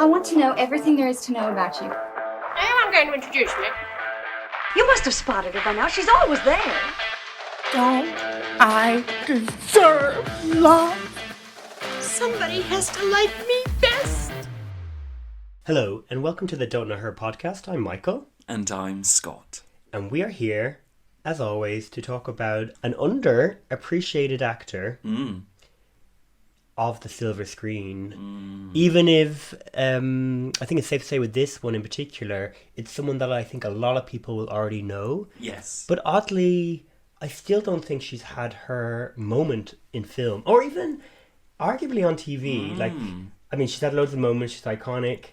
I want to know everything there is to know about you. I am going to introduce me. You must have spotted her by now. She's always there. Don't I deserve love? Somebody has to like me best. Hello, and welcome to the Don't Know Her podcast. I'm Michael. And I'm Scott. And we are here, as always, to talk about an underappreciated actor of the silver screen. Even if, I think it's safe to say with this one in particular, it's someone that I think a lot of people will already know. Yes. But oddly, I still don't think she's had her moment in film, or even arguably on TV. Like, I mean, she's had loads of moments, she's iconic.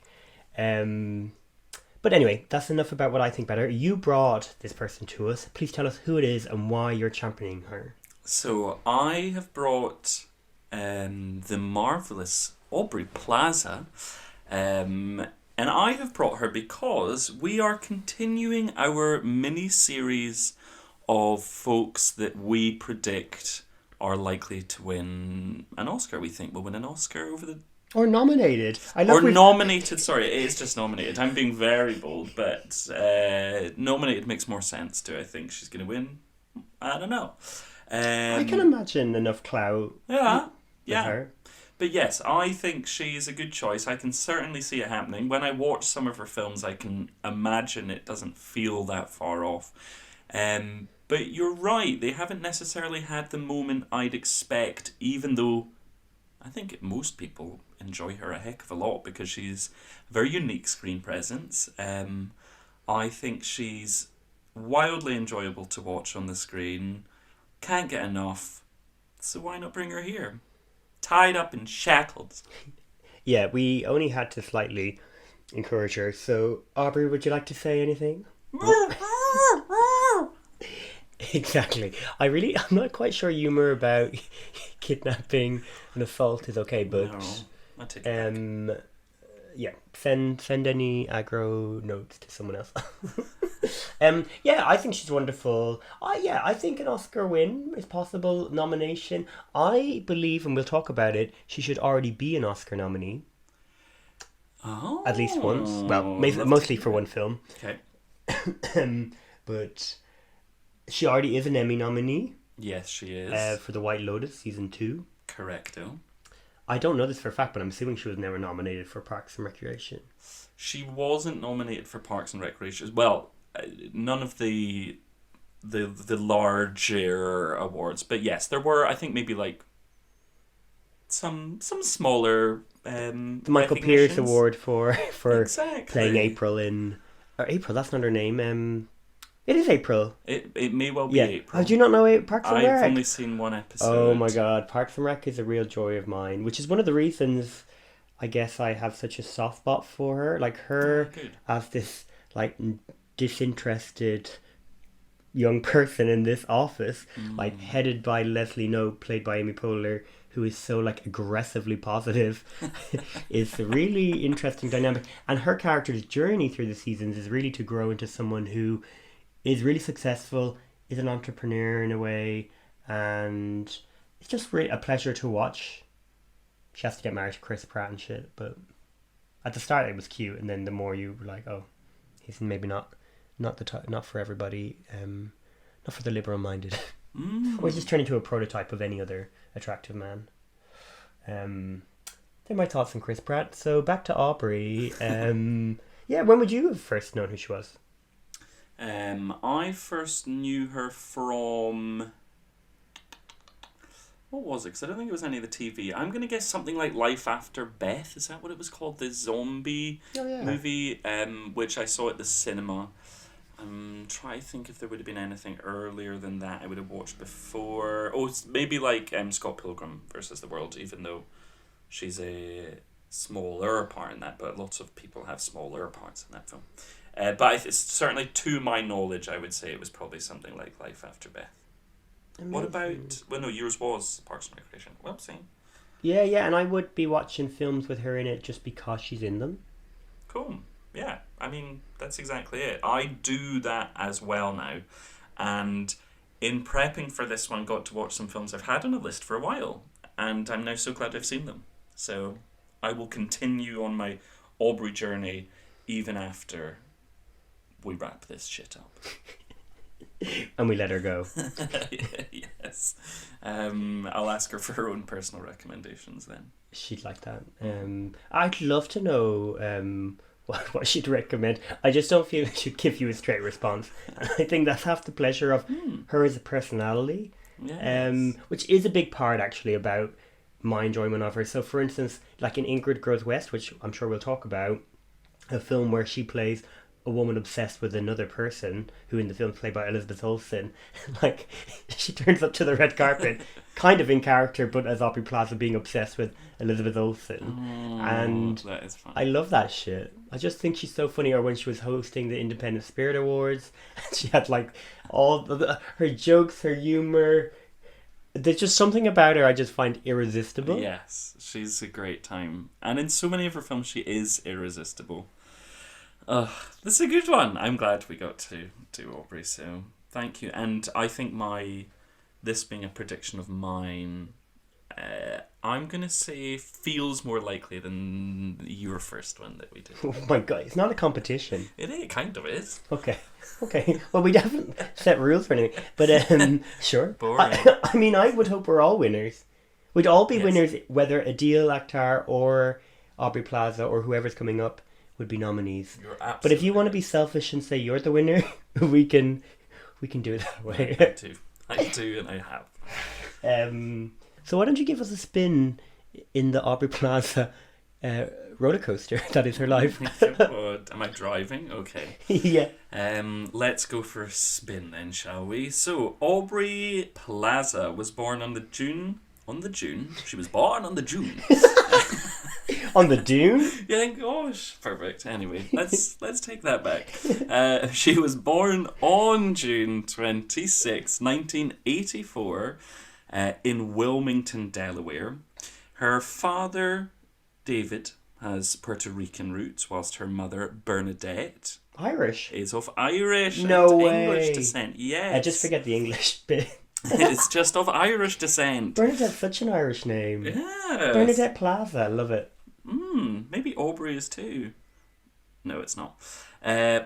But anyway, that's enough about what I think about her. You brought this person to us. Please tell us who it is and why you're championing her. So I have brought the marvellous Aubrey Plaza. And I have brought her because we are continuing our mini-series of folks that we predict are likely to win an Oscar. We think will win an Oscar over the... Or nominated. Nominated, sorry, it is just nominated. I'm being very bold, but nominated makes more sense too. I think she's going to win. I don't know. I can imagine enough clout with her. But yes, I think she's a good choice. I can certainly see it happening. When I watch some of her films, I can imagine it doesn't feel that far off. But you're right, they haven't necessarily had the moment I'd expect, even though I think most people enjoy her a heck of a lot because she's a very unique screen presence. I think she's wildly enjoyable to watch on the screen. Can't get enough. So why not bring her here? Tied up in shackles. Yeah, we only had to slightly encourage her. So, Aubrey, would you like to say anything? Exactly. I'm not quite sure humour about kidnapping and assault is okay, but No, I take it back. Yeah, send any aggro notes to someone else. Yeah, I think she's wonderful. I think an Oscar win is possible. Nomination. I believe, and we'll talk about it, she should already be an Oscar nominee. Oh, At least once. Well, mostly for one film. Okay. But she already is an Emmy nominee. Yes, she is. For The White Lotus, season 2. Correcto. I don't know this for a fact, but I'm assuming she was never nominated for Parks and Recreation. She wasn't nominated for Parks and Recreation. Well, none of the larger awards, but yes, there were. I think maybe like some smaller. The Michael Pearce Award for exactly. playing April in. Or April, that's not her name. It is April. It may well be April. Oh, do you not know Parks and Rec? I've only seen one episode. Oh my god, Parks and Rec is a real joy of mine, which is one of the reasons I guess I have such a soft spot for her. Like her as this like disinterested young person in this office, like headed by Leslie Knope, played by Amy Poehler, who is so like aggressively positive, is a really interesting dynamic. And her character's journey through the seasons is really to grow into someone who is really successful, is an entrepreneur in a way, and it's just really a pleasure to watch. She has to get married to Chris Pratt and shit, but at the start it was cute, and then the more you were like, oh, he's maybe not for everybody, not for the liberal-minded. Or he's just turned into a prototype of any other attractive man. They're my thoughts on Chris Pratt. So back to Aubrey. Yeah, when would you have first known who she was? I first knew her from... What was it? Because I don't think it was any of the TV. I'm going to guess something like Life After Beth. Is that what it was called? The zombie movie, which I saw at the cinema. Try to think if there would have been anything earlier than that I would have watched before. Oh, it's maybe like Scott Pilgrim versus the World, even though she's a smaller part in that, but lots of people have smaller parts in that film. But it's certainly, to my knowledge, I would say it was probably something like Life After Beth. Amazing. What about... Well, no, yours was Parks and Recreation. Well, same. Yeah, and I would be watching films with her in it just because she's in them. Cool. Yeah, I mean, that's exactly it. I do that as well now. And in prepping for this one, got to watch some films I've had on a list for a while. And I'm now so glad I've seen them. So I will continue on my Aubrey journey even after we wrap this shit up. And we let her go. Yes. I'll ask her for her own personal recommendations then. She'd like that. I'd love to know what she'd recommend. I just don't feel she'd give you a straight response. I think that's half the pleasure of her as a personality. Yes. Which is a big part actually about my enjoyment of her. So for instance, like in Ingrid Goes West, which I'm sure we'll talk about, a film where she plays a woman obsessed with another person, who in the film is played by Elizabeth Olsen. Like, she turns up to the red carpet, kind of in character, but as Aubrey Plaza being obsessed with Elizabeth Olsen. And that is fun. I love that shit. I just think she's so funny. Or when she was hosting the Independent Spirit Awards, she had like all her jokes, her humour. There's just something about her I just find irresistible. Yes, she's a great time. And in so many of her films, she is irresistible. This is a good one. I'm glad we got to do Aubrey, so thank you. And I think this being a prediction of mine, I'm going to say feels more likely than your first one that we did. Oh my god, it's not a competition. It kind of is. Okay. Well, we haven't set rules for anything. But, sure. Boring. I mean, I would hope we're all winners. We'd all be winners, whether Adil Akhtar or Aubrey Plaza or whoever's coming up would be nominees. But if you want to be selfish and say you're the winner, we can do it that way. I do, and I have. So why don't you give us a spin in the Aubrey Plaza roller coaster that is her life? Am I driving? Okay. Yeah. Let's go for a spin then, shall we? So Aubrey Plaza was born on the June. She was born on the June. On the Dune? Yeah, gosh, perfect. Anyway, let's take that back. She was born on June 26, 1984, in Wilmington, Delaware. Her father, David, has Puerto Rican roots, whilst her mother, Bernadette, Irish? is of Irish No and way. English descent. Yes. I just forget the English bit. It's just of Irish descent. Bernadette's such an Irish name. Yes. Bernadette Plaza, I love it. Maybe Aubrey is too. No, it's not.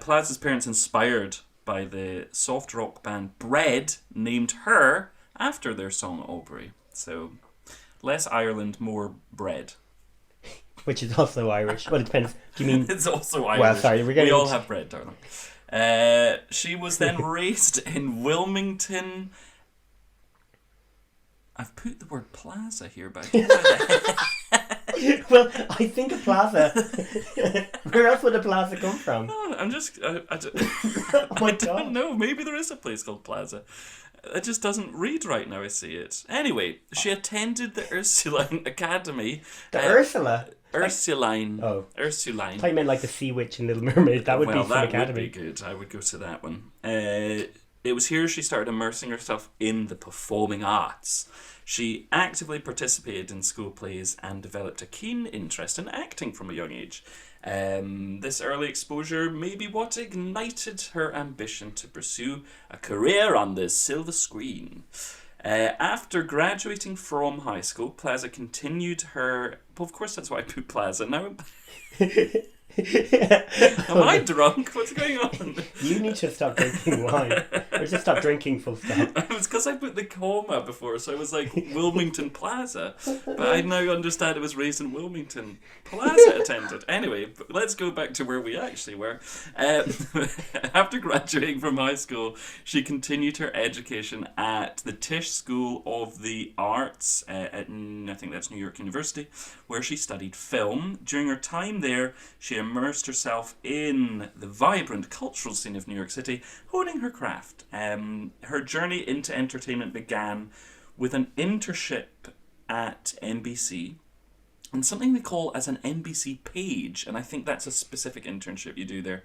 Plaza's parents, inspired by the soft rock band Bread, named her after their song Aubrey. So, less Ireland, more bread. Which is also Irish. Well, it depends. Do you mean... It's also Irish. Well, sorry, we all have bread, darling. She was then raised in Wilmington. I've put the word plaza here, but I don't know. Well, I think a plaza. Where else would a plaza come from? Oh, I'm just... I Oh my don't know. Maybe there is a place called Plaza. It just doesn't read right now I see it. Anyway, she attended the Ursuline Academy. The Ursula? Ursuline. Oh. Ursuline. I thought you meant like the Sea Witch and Little Mermaid. That would be Fun Academy. That would be good. I would go to that one. It was here she started immersing herself in the performing arts. She actively participated in school plays and developed a keen interest in acting from a young age. This early exposure may be what ignited her ambition to pursue a career on the silver screen. After graduating from high school, Plaza continued her... Well, of course, that's why I put Plaza. Now... Am I drunk? What's going on? You need to stop drinking wine. Or just stop drinking, full stop. It was because I put the comma before, so I was like, Wilmington Plaza. But I now understand it was raised in Wilmington. Plaza attended. Anyway, let's go back to where we actually were. After graduating from high school, she continued her education at the Tisch School of the Arts at, I think that's New York University, where she studied film. During her time there, she immersed herself in the vibrant cultural scene of New York City, honing her craft. Her journey into entertainment began with an internship at NBC and something they call as an NBC page, and I think that's a specific internship you do there,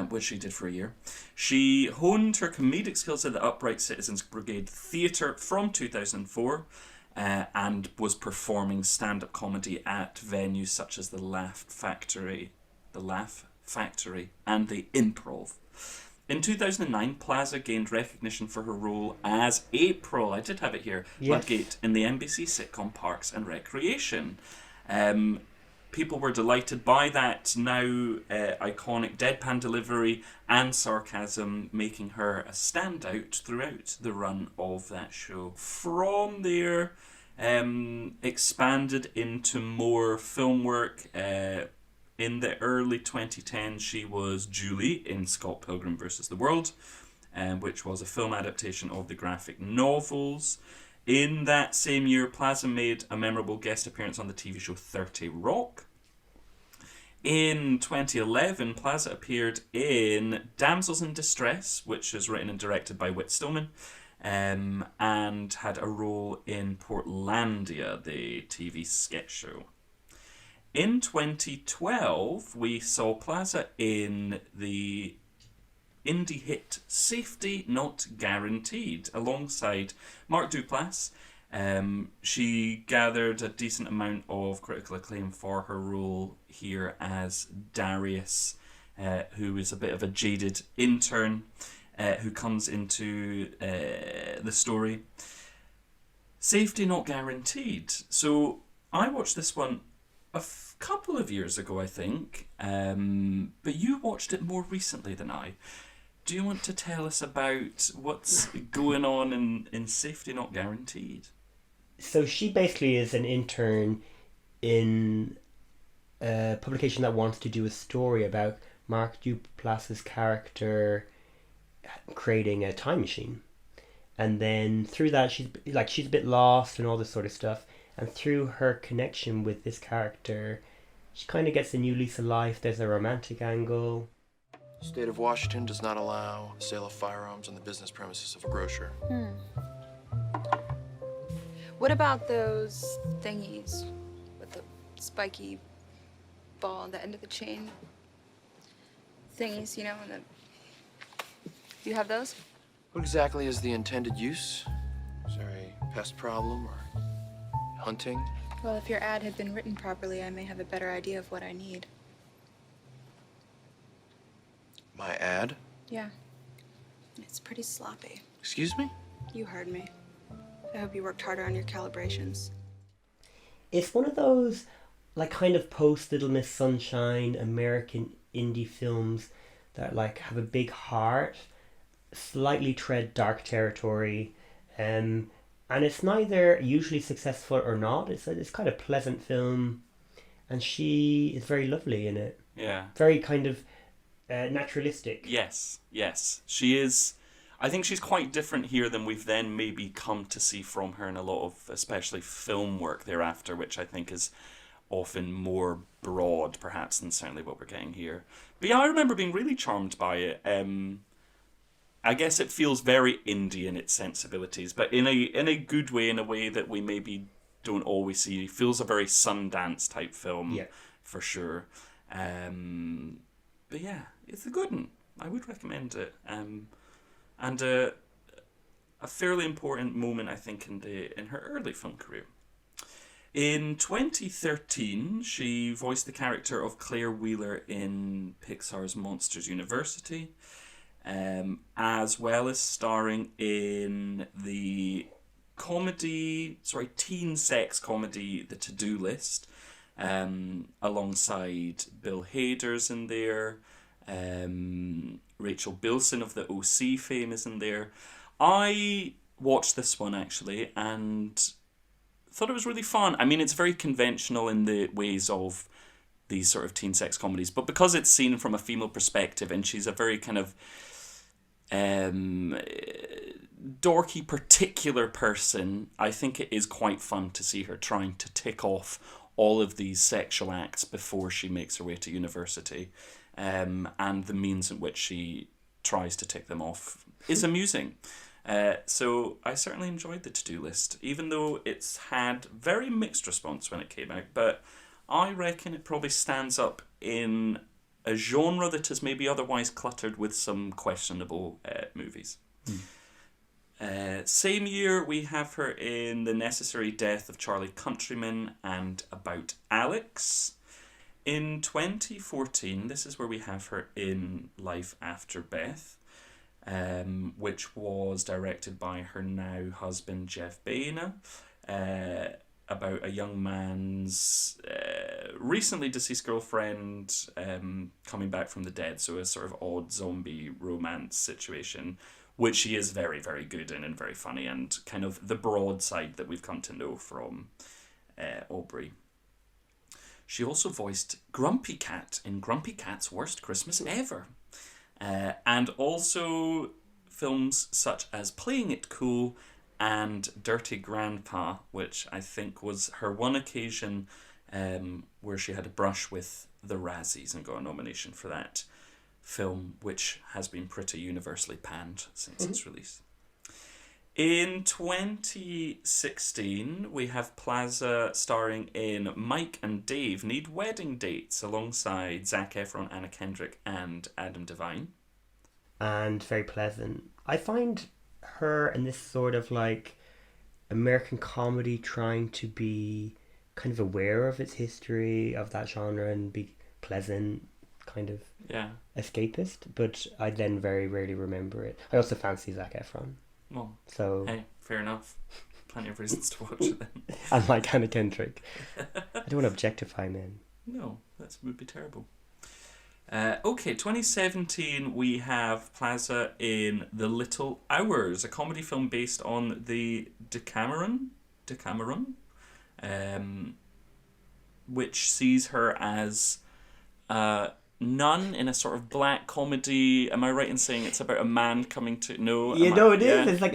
which she did for a year. She honed her comedic skills at the Upright Citizens Brigade Theatre from 2004, and was performing stand-up comedy at venues such as the Laugh Factory, and the Improv. In 2009, Plaza gained recognition for her role as April, I did have it here, yes, Ludgate, in the NBC sitcom Parks and Recreation. people were delighted by that now iconic deadpan delivery and sarcasm, making her a standout throughout the run of that show. From there, expanded into more film work. In the early 2010s, she was Julie in Scott Pilgrim vs. the World, which was a film adaptation of the graphic novels. In that same year, Plaza made a memorable guest appearance on the TV show 30 Rock. In 2011, Plaza appeared in Damsels in Distress, which is written and directed by Whit Stillman, and had a role in Portlandia, the TV sketch show. In 2012, we saw Plaza in the indie hit Safety Not Guaranteed, alongside Mark Duplass. She gathered a decent amount of critical acclaim for her role here as Darius, who is a bit of a jaded intern who comes into the story. Safety Not Guaranteed. So I watched this one a couple of years ago, I think, but you watched it more recently than I. Do you want to tell us about what's going on in Safety Not Guaranteed? So she basically is an intern in a publication that wants to do a story about Mark Duplass's character creating a time machine. And then through that, she's a bit lost and all this sort of stuff. And through her connection with this character, she kind of gets a new lease of life. There's a romantic angle. State of Washington does not allow the sale of firearms on the business premises of a grocer. What about those thingies with the spiky ball on the end of the chain? Thingies, you know, do you have those? What exactly is the intended use? Is there a pest problem or hunting? Well, if your ad had been written properly, I may have a better idea of what I need. My ad? Yeah. It's pretty sloppy. Excuse me? You heard me. I hope you worked harder on your calibrations. It's one of those, like, kind of post Little Miss Sunshine American indie films that, like, have a big heart, slightly tread dark territory, and it's neither usually successful or not. It's kind of pleasant film, and she is very lovely in it. Yeah. Very kind of naturalistic. Yes. She is. I think she's quite different here than we've then maybe come to see from her in a lot of, especially film work thereafter, which I think is often more broad, perhaps, than certainly what we're getting here. But yeah, I remember being really charmed by it. I guess it feels very indie in its sensibilities, but in a good way, in a way that we maybe don't always see. It feels a very Sundance type film, for sure. But yeah, it's a good one. I would recommend it. And a fairly important moment, I think, in her early film career. In 2013, she voiced the character of Claire Wheeler in Pixar's Monsters University, as well as starring in the teen sex comedy The To-Do List, alongside Bill Hader's in there. Rachel Bilson of the OC fame is in there. I watched this one actually and thought it was really fun. I mean, it's very conventional in the ways of these sort of teen sex comedies, but because it's seen from a female perspective and she's a very kind of dorky particular person, I think it is quite fun to see her trying to tick off all of these sexual acts before she makes her way to university. And the means in which she tries to tick them off is amusing. So I certainly enjoyed The To-Do List, even though it's had very mixed response when it came out. But I reckon it probably stands up in a genre that is maybe otherwise cluttered with some questionable movies. Same year, we have her in The Necessary Death of Charlie Countryman and About Alex. In 2014, this is where we have her in Life After Beth, which was directed by her now husband Jeff Baena, about a young man's recently deceased girlfriend coming back from the dead, so a sort of odd zombie romance situation, which she is very, very good in and very funny, and kind of the broad side that we've come to know from Aubrey. She also voiced Grumpy Cat in Grumpy Cat's Worst Christmas Ever. And also films such as Playing It Cool and Dirty Grandpa, which I think was her one occasion where she had a brush with the Razzies and got a nomination for that film, which has been pretty universally panned since its release. In 2016, we have Plaza starring in Mike and Dave Need Wedding Dates alongside Zac Efron, Anna Kendrick, and Adam Devine. And very pleasant. I find her in this sort of like American comedy trying to be kind of aware of its history of that genre and be pleasant, kind of escapist, but I then very rarely remember it. I also fancy Zac Efron. Well, so hey, fair enough. Plenty of reasons to watch it then. And like Anna Kendrick. I don't want to objectify men. No, that would be terrible. Okay, 2017 we have Plaza in The Little Hours, a comedy film based on the Decameron, which sees her as nun in a sort of black comedy. Am I right in saying it's about a man coming to no? Yeah, no, it is. It's like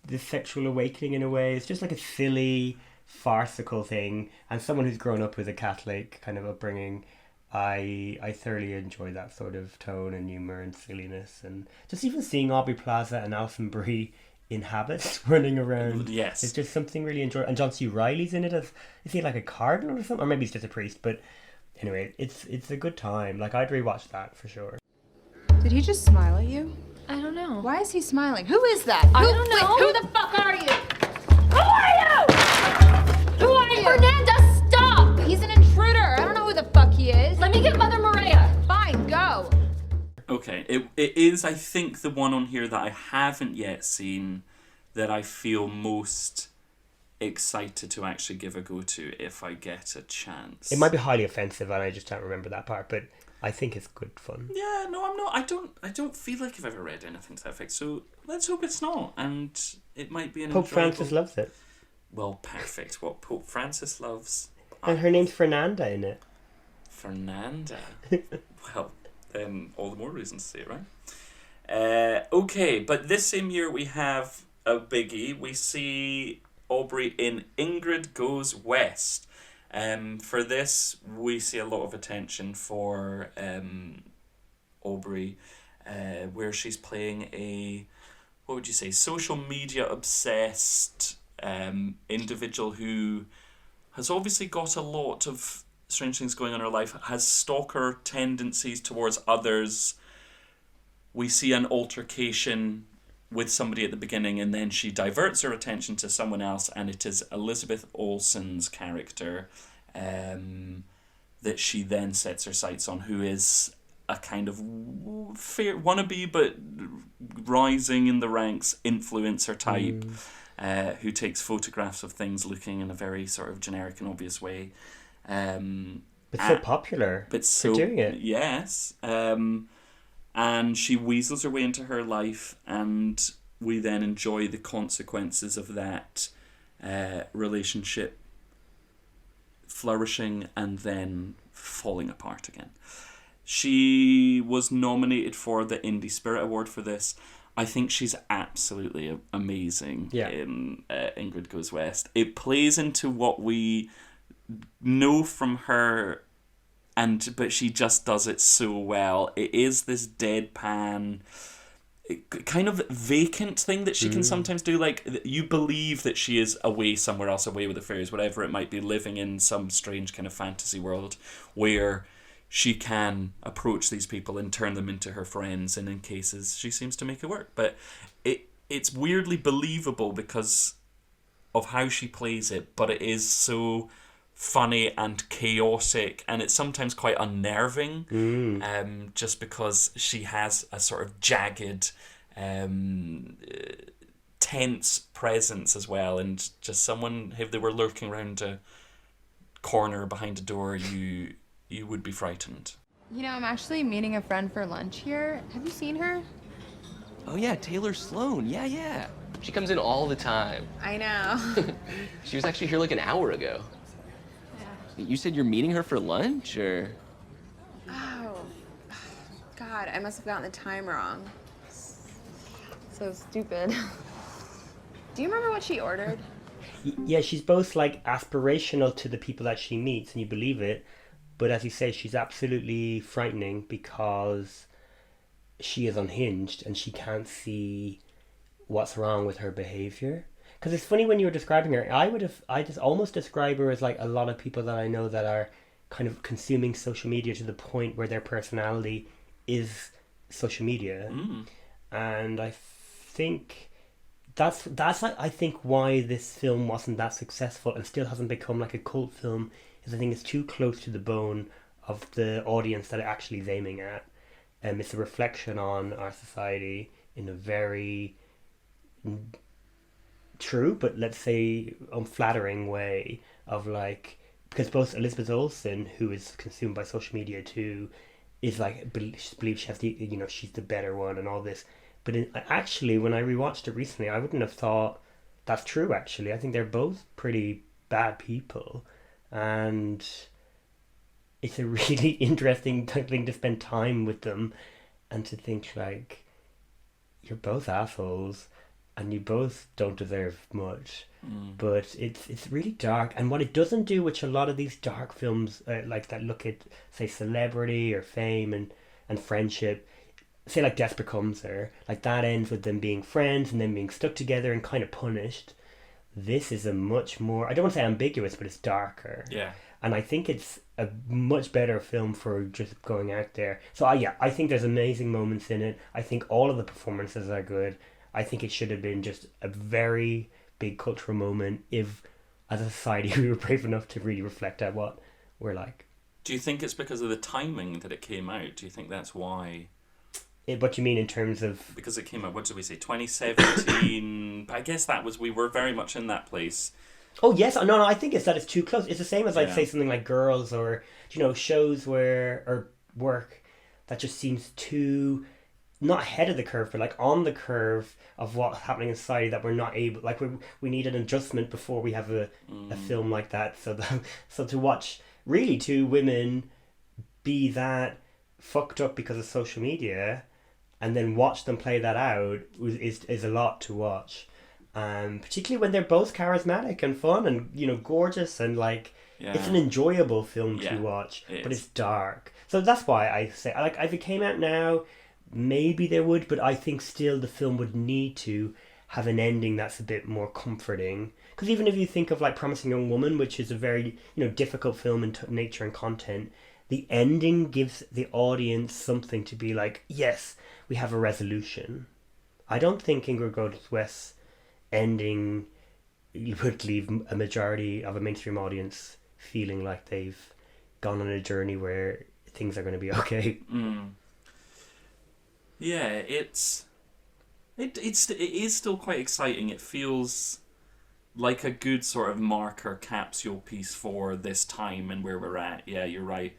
this sexual awakening in a way. It's just like a silly, farcical thing, and someone who's grown up with a Catholic kind of upbringing, I thoroughly enjoy that sort of tone and humour and silliness, and just even seeing Aubrey Plaza and Alison Brie in habits running around. Yes, it's just something really enjoyable. And John C. Reilly's in it as, is he like a cardinal or something, or maybe he's just a priest? But anyway, it's a good time. Like, I'd rewatch that for sure. Did he just smile at you? I don't know. Why is he smiling? Who is that? I don't know. Wait, who the fuck are you? Who are you? Who are you? Fernanda, stop! He's an intruder. I don't know who the fuck he is. Let me get Mother Maria. Fine, go. Okay, it is, I think, the one on here that I haven't yet seen that I feel most excited to actually give a go to if I get a chance. It might be highly offensive and I just can't remember that part, but I think it's good fun. Yeah, no, I'm not. I don't feel like I've ever read anything to that effect, so let's hope it's not, and it might be an Pope enjoyable... Francis loves it. Well, perfect. What Pope Francis loves. And her name's Fernanda in it. Fernanda. Well, then all the more reasons to say it, right? Okay, but this same year we have a biggie. We see Aubrey in Ingrid Goes West. For this, we see a lot of attention for Aubrey, where she's playing a, what would you say, social media obsessed individual who has obviously got a lot of strange things going on in her life, has stalker tendencies towards others. We see an altercation with somebody at the beginning, and then she diverts her attention to someone else, and it is Elizabeth Olsen's character that she then sets her sights on, who is a kind of fair wannabe but rising in the ranks influencer type, who takes photographs of things looking in a very sort of generic and obvious way. But so popular but for doing it. Yes. And she weasels her way into her life, and we then enjoy the consequences of that relationship flourishing and then falling apart again. She was nominated for the Indie Spirit Award for this. I think she's absolutely amazing in Ingrid Goes West. It plays into what we know from her, but she just does it so well. It is this deadpan, kind of vacant thing that she can sometimes do. Like, you believe that she is away somewhere else, away with the fairies, whatever it might be, living in some strange kind of fantasy world where she can approach these people and turn them into her friends, and in cases she seems to make it work. But it's weirdly believable because of how she plays it, but it is so funny and chaotic, and it's sometimes quite unnerving, just because she has a sort of jagged, tense presence as well, and just someone, if they were lurking around corner behind a door, you would be frightened. You know, I'm actually meeting a friend for lunch here. Have you seen her? Oh yeah, Taylor Sloan. Yeah. She comes in all the time. I know. She was actually here like an hour ago. Yeah. You said you're meeting her for lunch, or? Oh, God, I must have gotten the time wrong. So stupid. Do you remember what she ordered? Yeah, she's both like aspirational to the people that she meets, and you believe it, but as you say, she's absolutely frightening because she is unhinged and she can't see what's wrong with her behavior. Because it's funny, when you were describing her, I just almost describe her as like a lot of people that I know that are kind of consuming social media to the point where their personality is social media. And I think that's I think why this film wasn't that successful and still hasn't become like a cult film, is I think it's too close to the bone of the audience that it actually is aiming at. It's a reflection on our society in a very true, but let's say unflattering way of like, because both Elizabeth Olsen, who is consumed by social media too, is like believes she has the, you know, she's the better one and all this. But actually, when I rewatched it recently, I wouldn't have thought that's true. Actually, I think they're both pretty bad people, and it's a really interesting thing to spend time with them, and to think like, you're both assholes, and you both don't deserve much. But it's really dark, and what it doesn't do, which a lot of these dark films like that look at, say, celebrity or fame and friendship, say like Desperate Comes There, like that ends with them being friends and then being stuck together and kind of punished. This is a much more, I don't want to say ambiguous, but it's darker. Yeah. And I think it's a much better film for just going out there. So I think there's amazing moments in it. I think all of the performances are good. I think it should have been just a very big cultural moment if, as a society, we were brave enough to really reflect at what we're like. Do you think it's because of the timing that it came out? Do you think that's why? What do you mean in terms of... Because it came out, what did we say, 2017? I guess we were very much in that place. Oh, yes. No, I think it's that it's too close. It's the same as, say, something like Girls, or, you know, shows or work that just seems too... not ahead of the curve, but like on the curve of what's happening in society, that we're not able, like we need an adjustment before we have a film like that. So to watch really two women be that fucked up because of social media, and then watch them play that out is a lot to watch. Particularly when they're both charismatic and fun and, you know, gorgeous, and like it's an enjoyable film to watch, but it's dark. So that's why I say, like, if it came out now, maybe there would, but I think still the film would need to have an ending that's a bit more comforting. Because even if you think of like Promising Young Woman, which is a very, you know, difficult film in nature and content, the ending gives the audience something to be like, yes, we have a resolution. I don't think Ingrid Goes West's ending would leave a majority of a mainstream audience feeling like they've gone on a journey where things are going to be okay. Yeah, it is still quite exciting. It feels like a good sort of marker capsule piece for this time and where we're at. Yeah, you're right.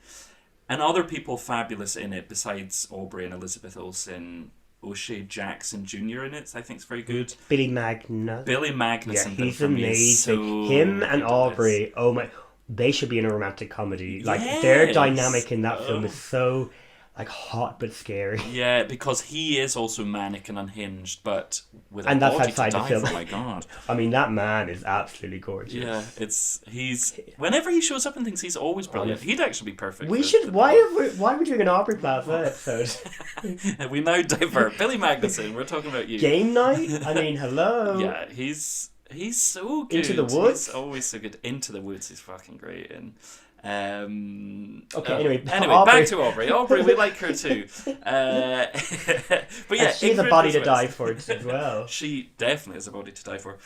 And other people fabulous in it besides Aubrey and Elizabeth Olsen. O'Shea Jackson Jr. in it, I think, is very good. Billy Magnuson. Yeah, he's amazing. Him and Aubrey, oh my, they should be in a romantic comedy. Like, their dynamic in that film is so, like, hot but scary. Yeah, because he is also manic and unhinged, but with and a that's body outside to the die film. for, my God. I mean, that man is absolutely gorgeous. Yeah, he's whenever he shows up in things, he's always brilliant. He'd actually be perfect. We should. Why are we doing an Aubrey Plaza episode? We now divert. Billy Magnuson, we're talking about you. Game night. I mean, hello. Yeah, he's so good. Into the Woods. He's always so good. Into the Woods, he's fucking great. And anyway, back to Aubrey. Aubrey, we like her too. But yeah, and she's a body to die for as well. She definitely is a body to die for.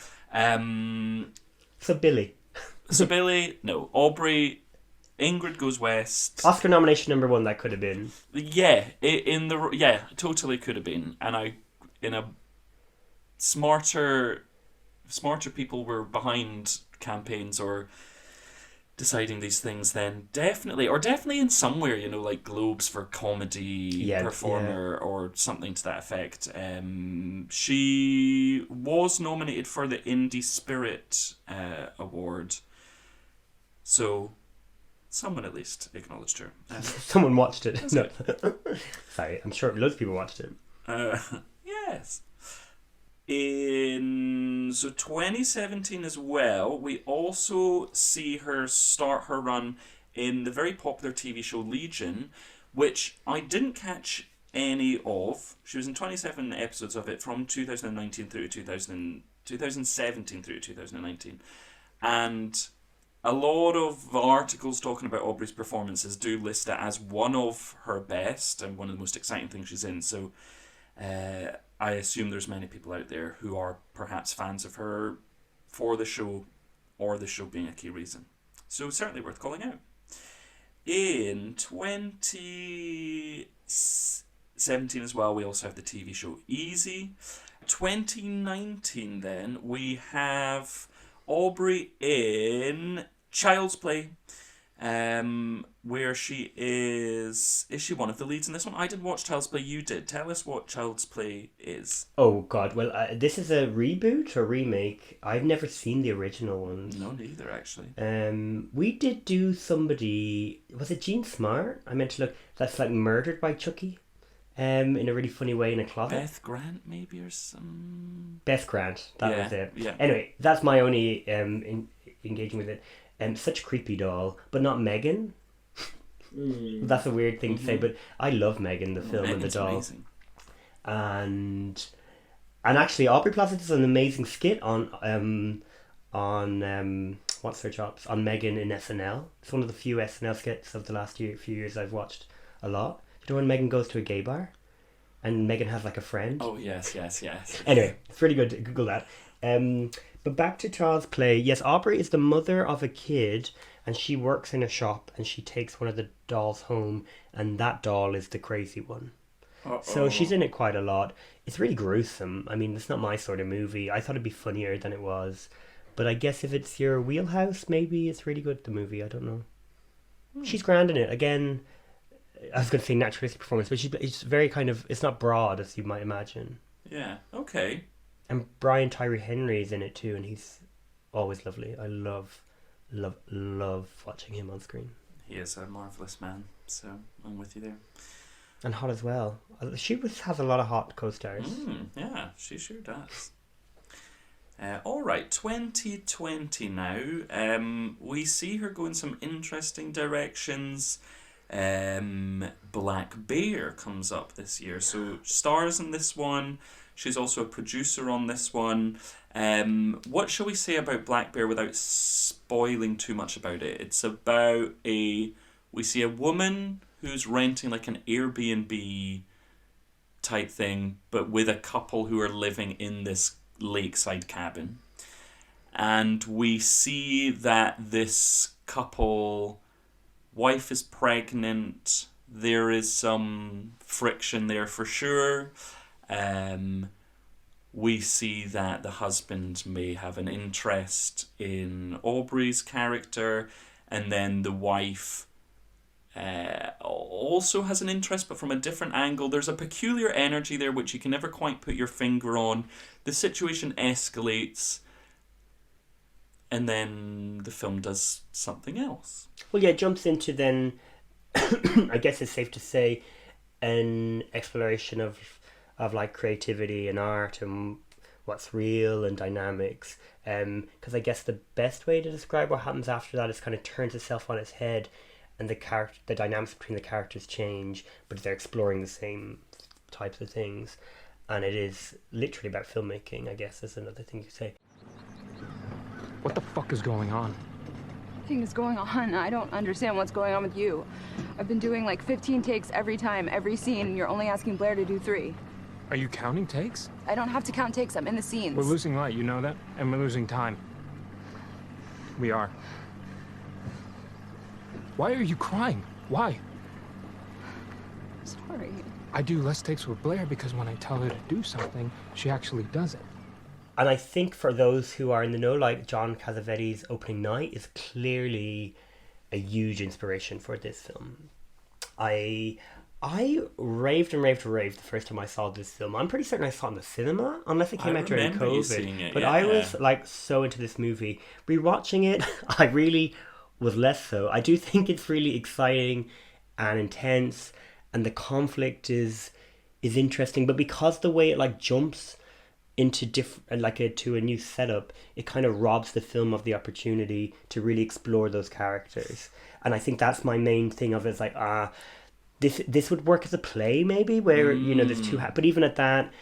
So Billy, no, Aubrey. Ingrid Goes West. Oscar nomination number 1 that could have been. Yeah, totally could have been. And in a smarter people were behind campaigns or deciding these things then. Definitely in somewhere, you know, like Globes for comedy performer or something to that effect. She was nominated for the Indie Spirit Award. So someone at least acknowledged her. Someone watched it. No. Sorry, I'm sure loads of people watched it. Yes. In 2017 as well, we also see her start her run in the very popular TV show Legion, which I didn't catch any of. She was in 27 episodes of it from 2019 through 2017 through 2019. And a lot of articles talking about Aubrey's performances do list it as one of her best and one of the most exciting things she's in. So I assume there's many people out there who are perhaps fans of her for the show, or the show being a key reason. So certainly worth calling out. In 2017 as well, we also have the TV show Easy. 2019 then, we have Aubrey in Child's Play, where she is she one of the leads in this one? I didn't watch Child's Play, you did. Tell us what Child's Play is. Oh god, well this is a reboot or remake. I've never seen the original ones. No, neither actually. We did do somebody, was it Jean Smart? I meant to look, that's like murdered by Chucky. In a really funny way in a closet. Beth Grant maybe, or some... Beth Grant, that was it. Yeah. Anyway, that's my only engaging with it. Such a creepy doll, but not Megan. That's a weird thing to say, but I love Megan, the film, and the doll. Amazing. And actually, Aubrey Plaza does an amazing skit on what's her chops, on Megan in SNL. It's one of the few SNL skits of the last few years I've watched a lot. You know when Megan goes to a gay bar, and Megan has like a friend. Oh yes. Anyway, it's really good. Google that. But back to Child's Play. Yes, Aubrey is the mother of a kid, and she works in a shop, and she takes one of the dolls home, and that doll is the crazy one. Uh-oh. So she's in it quite a lot. It's really gruesome. I mean, it's not my sort of movie. I thought it'd be funnier than it was. But I guess if it's your wheelhouse, maybe it's really good, the movie. I don't know. She's grand in it. Again, I was going to say naturalistic performance, but it's very kind of, it's not broad as you might imagine. Yeah, okay. And Brian Tyree Henry is in it too, and he's always lovely. I love watching him on screen. He is a marvellous man, so I'm with you there. And hot as well. She has a lot of hot co-stars. Yeah, she sure does. Alright, 2020 now. We see her go in some interesting directions. Black Bear comes up this year, so stars in this one. She's also a producer on this one. What shall we say about Black Bear without spoiling too much about it? It's about we see a woman who's renting like an Airbnb type thing, but with a couple who are living in this lakeside cabin. And we see that this couple, wife is pregnant, there is some friction there for sure. We see that the husband may have an interest in Aubrey's character, and then the wife also has an interest, but from a different angle. There's a peculiar energy there which you can never quite put your finger on. The situation escalates, and then the film does something else. Well, yeah, it jumps into then, I guess it's safe to say, an exploration of like creativity and art and what's real and dynamics. Because I guess the best way to describe what happens after that is kind of turns itself on its head, and the dynamics between the characters change, but they're exploring the same types of things. And it is literally about filmmaking, I guess, is another thing you say. What the fuck is going on? Nothing is going on. I don't understand what's going on with you. I've been doing like 15 takes every time, every scene, and you're only asking Blair to do 3. Are you counting takes? I don't have to count takes. I'm in the scenes. We're losing light, you know that? And we're losing time. We are. Why are you crying? Why? Sorry. I do less takes with Blair because when I tell her to do something, she actually does it. And I think for those who are in the know, like John Cassavetes' Opening Night is clearly a huge inspiration for this film. I raved the first time I saw this film. I'm pretty certain I saw it in the cinema, unless it came out during COVID. But I was like so into this movie. Rewatching it, I really was less so. I do think it's really exciting and intense, and the conflict is interesting. But because the way it like jumps into to a new setup, it kind of robs the film of the opportunity to really explore those characters. And I think that's my main thing of it. It's like this would work as a play maybe, where there's two but even at that,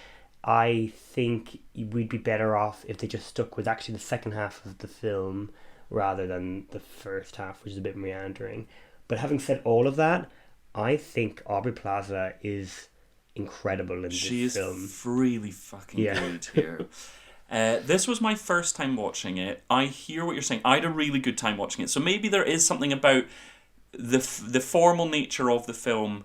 I think we'd be better off if they just stuck with actually the second half of the film rather than the first half, which is a bit meandering. But having said all of that, I think Aubrey Plaza is incredible in this film. She is really fucking good here. This was my first time watching it. I hear what you're saying. I had a really good time watching it. So maybe there is something about the formal nature of the film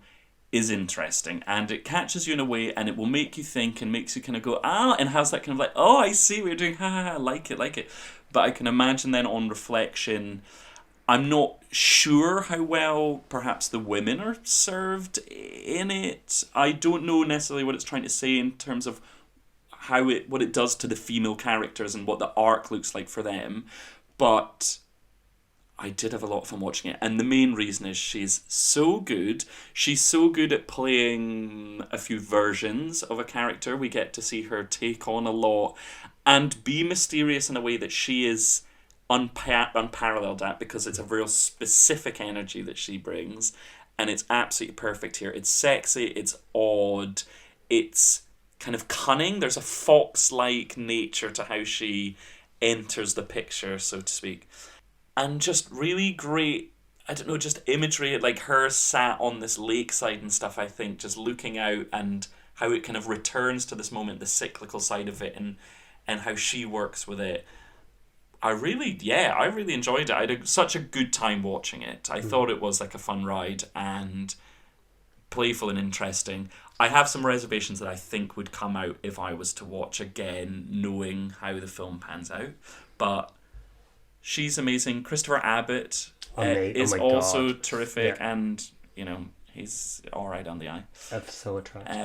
is interesting, and it catches you in a way, and it will make you think and makes you kind of go, and has that kind of like, oh, I see what you're doing, ha ha ha, like it. But I can imagine then on reflection, I'm not sure how well perhaps the women are served in it. I don't know necessarily what it's trying to say in terms of what it does to the female characters and what the arc looks like for them, but I did have a lot of fun watching it, and the main reason is she's so good. She's so good at playing a few versions of a character. We get to see her take on a lot and be mysterious in a way that she is unparalleled at, because it's a real specific energy that she brings, and it's absolutely perfect here. It's sexy, it's odd, it's kind of cunning. There's a fox-like nature to how she enters the picture, so to speak. And just really great, I don't know, just imagery, like her sat on this lakeside and stuff, I think, just looking out, and how it kind of returns to this moment, the cyclical side of it, and how she works with it. I really enjoyed it. I had such a good time watching it. I thought it was like a fun ride and playful and interesting. I have some reservations that I think would come out if I was to watch again, knowing how the film pans out. But she's amazing. Christopher Abbott is also terrific, and he's all right on the eye. That's so attractive.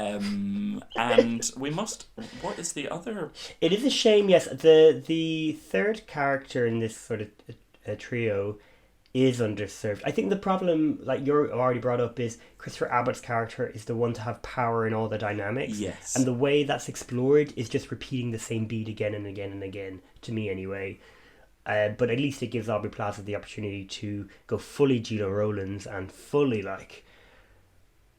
And we must. What is the other? It is a shame. Yes, the third character in this sort of trio is underserved. I think the problem, like you already brought up, is Christopher Abbott's character is the one to have power in all the dynamics. Yes. And the way that's explored is just repeating the same beat again and again and again, to me anyway. But at least it gives Aubrey Plaza the opportunity to go fully Gina Rowlands and fully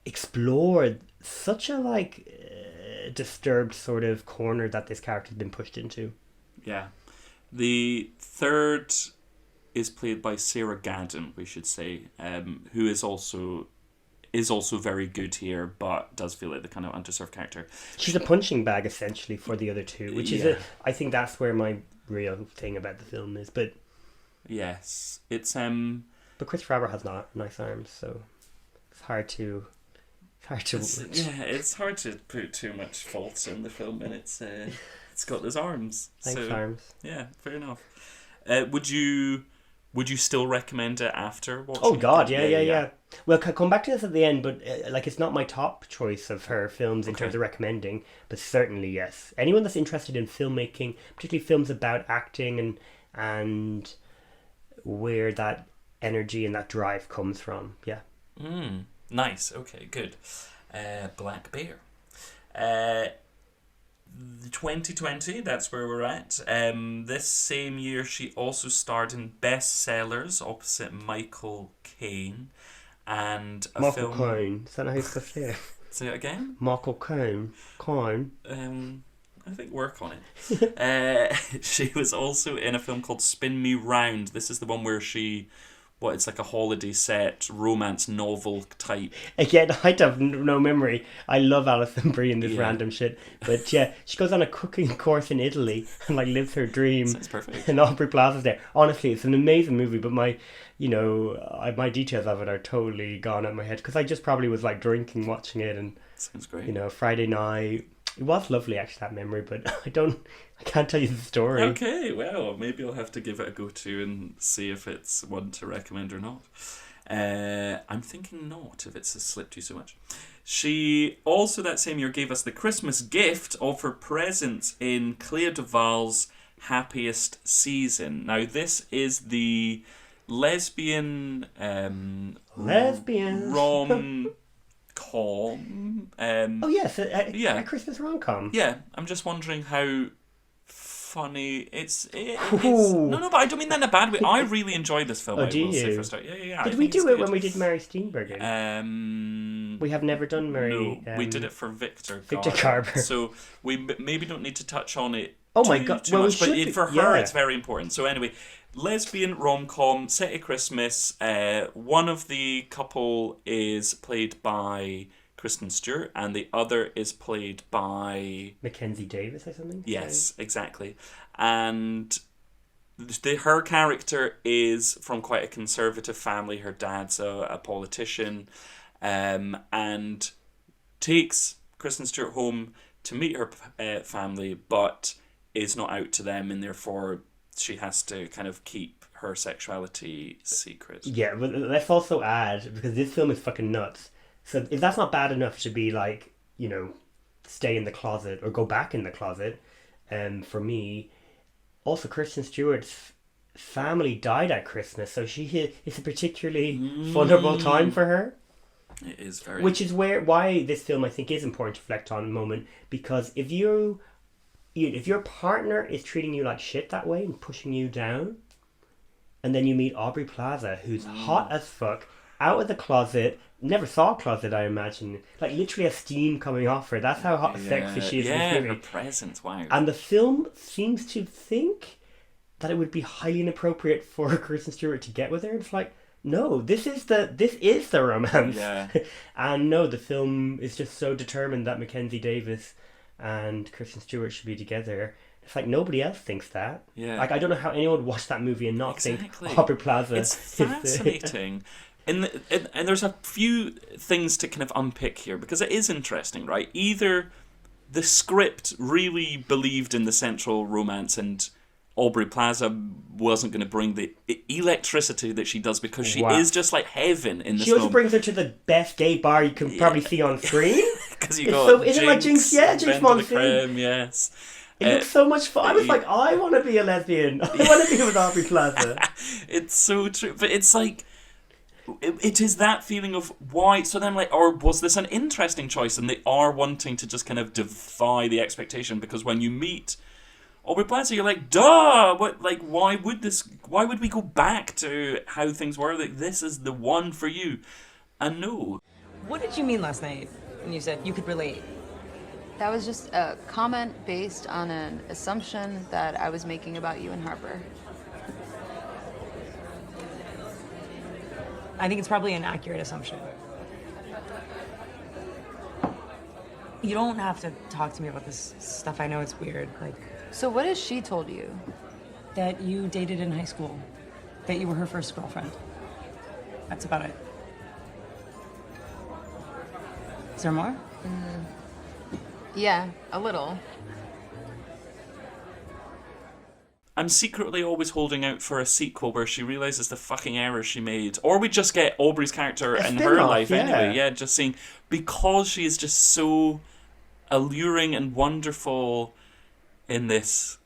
explore such a disturbed sort of corner that this character's been pushed into. Yeah. The third is played by Sarah Gadon, we should say, who is also very good here, but does feel like the kind of underserved character. She's a punching bag essentially for the other two, which is I think that's where my real thing about the film is. But yes, it's but Christopher Abbott has not nice arms, so it's hard to it's hard to put too much faults in the film, and it's got those arms. Thanks, arms. Yeah, fair enough. Would you still recommend it after watching? Oh God, yeah. Well, I'll come back to this at the end, but it's not my top choice of her films in terms of recommending, but certainly yes. Anyone that's interested in filmmaking, particularly films about acting and where that energy and that drive comes from, yeah. Nice. Okay, good. Black Bear. 2020, that's where we're at. This same year, she also starred in Bestsellers opposite Michael Caine, and a Michael film. Caine. Is that how it's supposed to say? Say it again. Michael Caine. I think work on it. She was also in a film called Spin Me Round. This is the one where it's like a holiday set romance novel type. Again, I have no memory. I love Alison Brie and this random shit. But yeah, she goes on a cooking course in Italy and lives her dream. Sounds perfect. And Aubrey Plaza's there. Honestly, it's an amazing movie, but my details of it are totally gone out of my head because I just probably was drinking watching it, and sounds great. Friday night, It was lovely, actually, that memory, but I can't tell you the story. Okay, well, maybe I'll have to give it a go to and see if it's one to recommend or not. I'm thinking not, if it's slipped you so much. She also that same year gave us the Christmas gift of her presence in Clea Duvall's Happiest Season. Now, this is the lesbian rom-com. Oh, yes, yeah. a Christmas rom-com. Yeah, I'm just wondering how funny it is. No, but I don't mean that in a bad way. I really enjoyed this film. Oh, do you? Yeah. Did we do it when we did Mary Steenburgen? We have never done Mary. No, we did it for Victor Garber. So we maybe don't need to touch on it. Oh my God! Too much, but for her, yeah. it's very important. So anyway, lesbian rom-com set at Christmas. One of the couple is played by Kristen Stewart, and the other is played by Mackenzie Davis or something. Yes, exactly. And her character is from quite a conservative family. Her dad's a politician, and takes Kristen Stewart home to meet her family, but is not out to them, and therefore she has to kind of keep her sexuality secret. Yeah, but let's also add, because this film is fucking nuts. So if that's not bad enough to be like, stay in the closet or go back in the closet, for me, also Kristen Stewart's family died at Christmas, so it's a particularly vulnerable time for her. It is very. Which is why this film I think is important to reflect on a moment, because if your partner is treating you like shit that way and pushing you down, and then you meet Aubrey Plaza, who's hot as fuck, out of the closet, never saw a closet, I imagine, like literally a steam coming off her. That's how hot sexy she is in this movie. Her presence, wow. And the film seems to think that it would be highly inappropriate for Kristen Stewart to get with her. It's like, no, this is the romance. Yeah. And no, the film is just so determined that Mackenzie Davis and Kristen Stewart should be together. It's like nobody else thinks that. Yeah. Like, I don't know how anyone would watch that movie and not think Aubrey Plaza. It's fascinating. And there's a few things to kind of unpick here, because it is interesting, right? Either the script really believed in the central romance and Aubrey Plaza wasn't going to bring the electricity that she does, because she is just like heaven in this film. She also brings her to the best gay bar you can probably see on screen. Because you got isn't it like Jinx? Yeah, Jinx Monsoon. Yes. It looks so much fun. I was like, I want to be a lesbian. I want to be with Aubrey Plaza. It's so true. But it's like, it is that feeling of why. So then, like, or was this an interesting choice? And they are wanting to just kind of defy the expectation, because when you meet Aubrey Plaza, you're like, duh! What? Like, why would we go back to how things were? Like, this is the one for you. And no. What did you mean last night when you said you could relate? That was just a comment based on an assumption that I was making about you and Harper. I think it's probably an accurate assumption. You don't have to talk to me about this stuff. I know it's weird. Like, so what has she told you? That you dated in high school. That you were her first girlfriend. That's about it. Is there more? Yeah, a little. I'm secretly always holding out for a sequel where she realizes the fucking error she made. Or we just get Aubrey's character and her life anyway. Yeah, just seeing, because she is just so alluring and wonderful in this.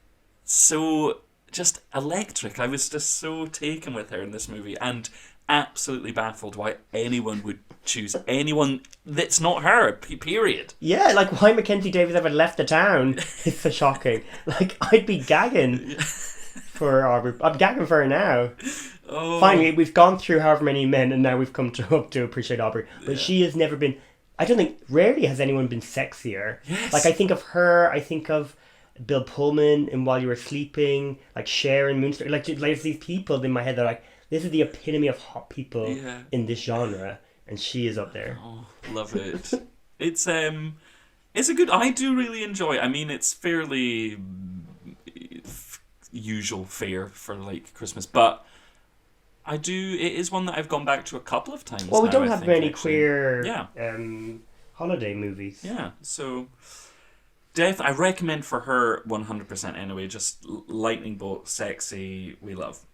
So just electric. I was just so taken with her in this movie, and absolutely baffled why anyone would choose anyone that's not her, period. Yeah, like why Mackenzie Davis ever left the town is so shocking. Like, I'd be gagging for Aubrey. I'm gagging for her now. Oh. Finally, we've gone through however many men, and now we've come up to appreciate Aubrey. But she has never been, I don't think, rarely has anyone been sexier. Yes. Like, I think of her, I think of Bill Pullman in While You Were Sleeping, like Sharon Moonstone. Like, there's these people in my head that are like, this is the epitome of hot people in this genre, and she is up there. Oh, love it. It's a good. I do really enjoy it. I mean, it's fairly usual fare for like Christmas, but I do. It is one that I've gone back to a couple of times. Well, we now, don't have many queer Yeah. holiday movies. Yeah, so I recommend for her 100% anyway. Just lightning bolt, sexy, we love.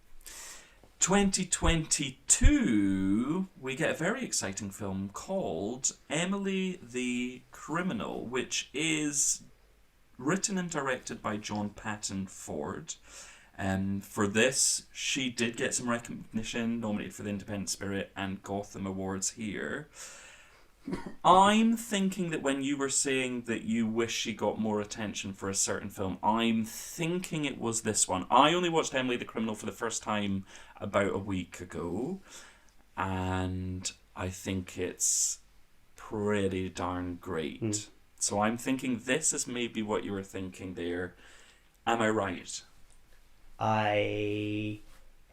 2022, we get a very exciting film called Emily the Criminal, which is written and directed by John Patton Ford. For this, she did get some recognition, nominated for the Independent Spirit and Gotham Awards here. I'm thinking that when you were saying that you wish she got more attention for a certain film, I'm thinking it was this one. I only watched Emily the Criminal for the first time about a week ago, and I think it's pretty darn great. So I'm thinking this is maybe what you were thinking there. Am I right? I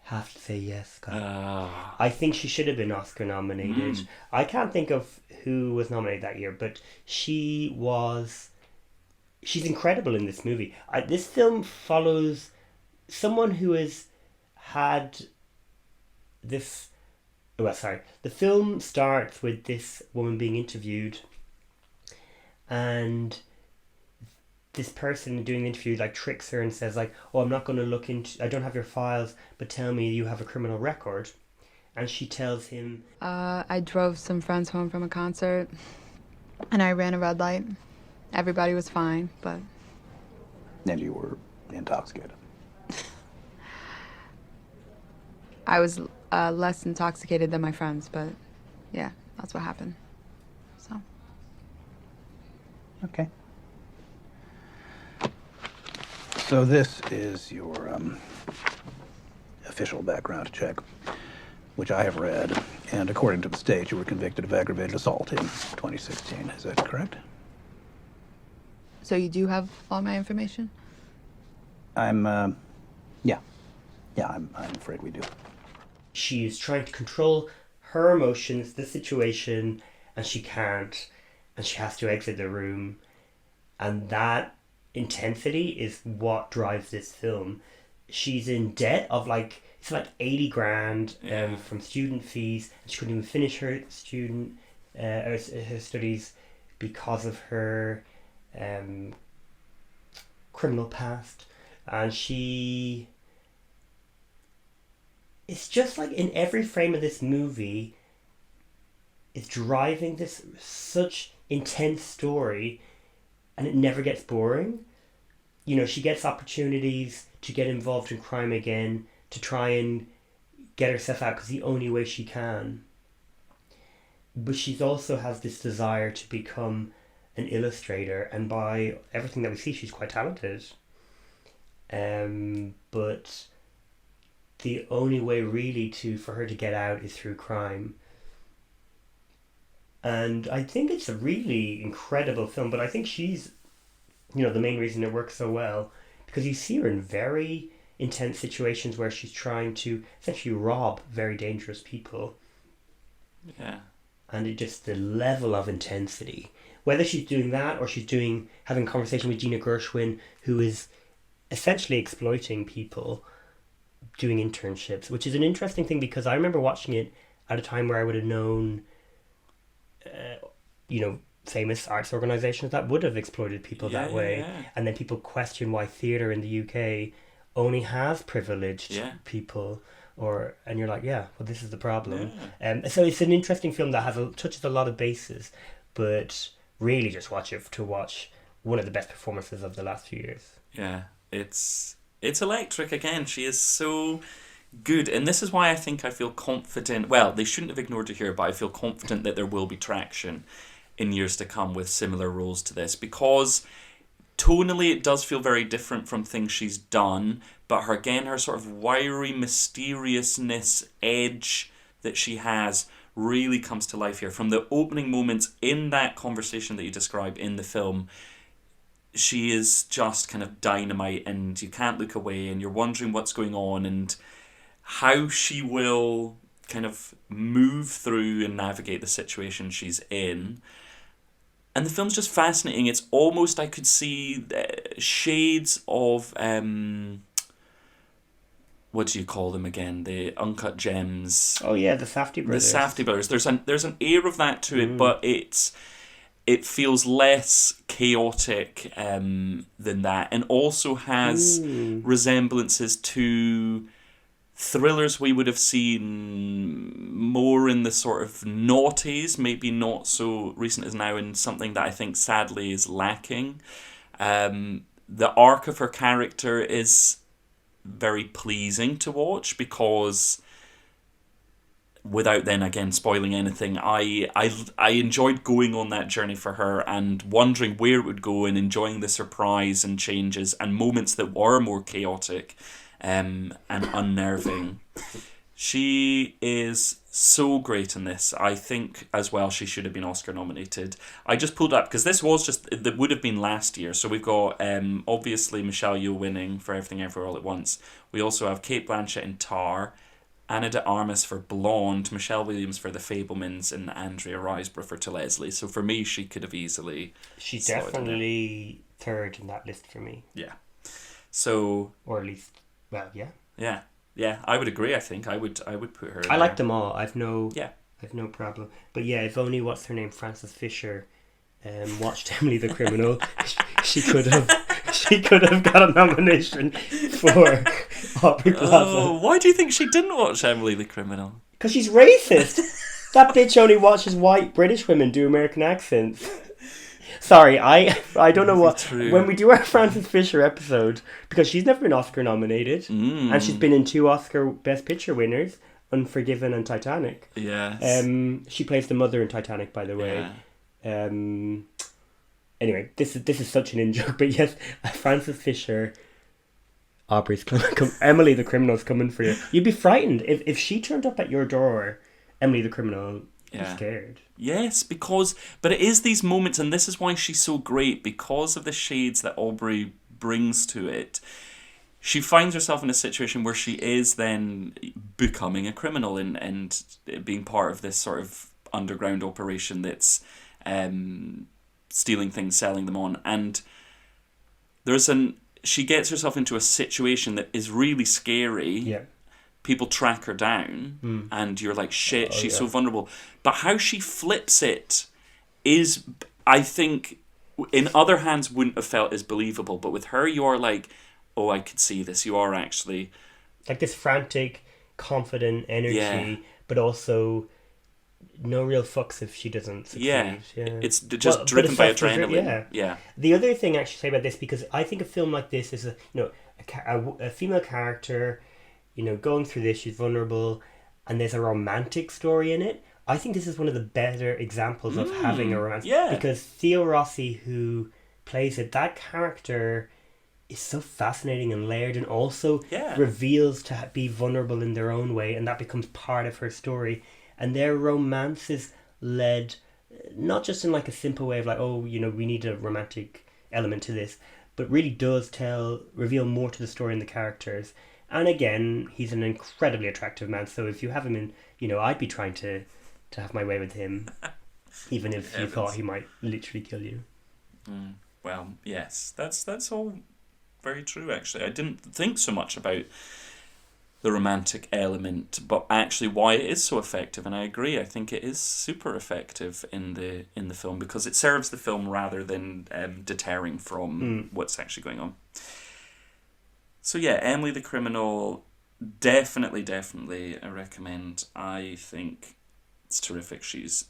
have to say yes, Scott. I think she should have been Oscar nominated. I can't think of who was nominated that year, but she's incredible in this movie. This film follows someone who has had this... the film starts with this woman being interviewed, and this person doing the interview tricks her and says oh, I'm not going to look into, I don't have your files, but tell me you have a criminal record. And she tells him, I drove some friends home from a concert, and I ran a red light. Everybody was fine, but... And you were intoxicated. I was less intoxicated than my friends, but yeah, that's what happened. So... Okay. So this is your official background check, which I have read, and according to the state, you were convicted of aggravated assault in 2016. Is that correct? So you do have all my information? I'm afraid we do. She is trying to control her emotions, the situation, and she can't, and she has to exit the room, and that intensity is what drives this film. She's in debt of it's 80 grand from student fees, and she couldn't even finish her her studies because of her criminal past. And it's just in every frame of this movie is driving this such intense story, and it never gets boring. She gets opportunities to get involved in crime again, to try and get herself out, because the only way she can. But she also has this desire to become an illustrator, and by everything that we see, she's quite talented. But the only way really for her to get out is through crime. And I think it's a really incredible film, but I think she's, the main reason it works so well, because you see her in very intense situations where she's trying to essentially rob very dangerous people. Yeah. And it just, the level of intensity, whether she's doing that or she's having a conversation with Gina Gershwin, who is essentially exploiting people doing internships, which is an interesting thing, because I remember watching it at a time where I would have known famous arts organisations that would have exploited people that way. Yeah. And then people question why theatre in the UK only has privileged people, and you're this is the problem. So it's an interesting film that touches a lot of bases, but really just watch it to watch one of the best performances of the last few years. Yeah, it's electric again. She is so good, and this is why I think I feel confident. Well, they shouldn't have ignored it here, but I feel confident that there will be traction in years to come with similar roles to this, because tonally it does feel very different from things she's done, but her sort of wiry mysteriousness edge that she has really comes to life here. From the opening moments in that conversation that you describe in the film, she is just kind of dynamite, and you can't look away, and you're wondering what's going on and how she will kind of move through and navigate the situation she's in. And the film's just fascinating. It's almost, I could see shades of, what do you call them again? The Uncut Gems. Oh yeah, the Safdie brothers. The Safdie brothers. There's an air of that to it, but it's it feels less chaotic than that, and also has resemblances to thrillers we would have seen more in the sort of noughties, maybe not so recent as now, and something that I think sadly is lacking. The arc of her character is very pleasing to watch because, without then again spoiling anything, I enjoyed going on that journey for her and wondering where it would go and enjoying the surprise and changes and moments that were more chaotic and unnerving. She is so great in this. I think as well she should have been Oscar nominated. I just pulled up because this was just, that would have been last year. So we've got obviously Michelle Yeoh winning for Everything Everywhere All at Once. We also have Cate Blanchett in Tar, Ana de Armas for Blonde, Michelle Williams for The Fabelmans, and Andrea Riseborough for To Leslie. So for me, she could have easily... She's definitely third in that list for me. Yeah. So... Or at least, well, yeah. Yeah. Yeah, I would agree, I think. I would put her in I there. like them all. I've no problem. But yeah, if only, what's her name, Frances Fisher, watched Emily the Criminal, she could have got a nomination for Aubrey Plaza. Oh, why do you think she didn't watch Emily the Criminal? Because she's racist. That bitch only watches white British women do American accents. Sorry, I don't know what... When we do our Frances Fisher episode, because she's never been Oscar nominated, and she's been in 2 Oscar Best Picture winners, Unforgiven and Titanic. Yes. She plays the mother in Titanic, by the way. Yeah. Anyway, this is such an in-joke, but yes, Frances Fisher, Aubrey's Emily the Criminal's coming for you. You'd be frightened if she turned up at your door, Emily the Criminal. You'd be scared. Yes, but it is these moments, and this is why she's so great, because of the shades that Aubrey brings to it. She finds herself in a situation where she is then becoming a criminal and being part of this sort of underground operation that's stealing things, selling them on. And she gets herself into a situation that is really scary. Yeah. People track her down, and you're like, shit, she's so vulnerable. But how she flips it is, I think, in other hands wouldn't have felt as believable. But with her, you are like, oh, I could see this. You are actually... Like this frantic, confident energy, but also no real fucks if she doesn't succeed. Yeah. It's just driven by adrenaline. Yeah. The other thing I actually say about this, because I think a film like this is a female character... going through this, she's vulnerable, and there's a romantic story in it. I think this is one of the better examples of having a romance. Yeah. Because Theo Rossi, who plays it, that character is so fascinating and layered, and also reveals to be vulnerable in their own way, and that becomes part of her story. And their romance is led not just in like a simple way of like, oh, we need a romantic element to this, but really does reveal more to the story and the characters. And again, he's an incredibly attractive man, so if you have him in, I'd be trying to have my way with him, even if you thought he might literally kill you. Well, yes, that's all very true, actually. I didn't think so much about the romantic element, but actually why it is so effective, and I agree, I think it is super effective in the film, because it serves the film rather than deterring from what's actually going on. So yeah, Emily the Criminal, definitely I recommend. I think it's terrific. She's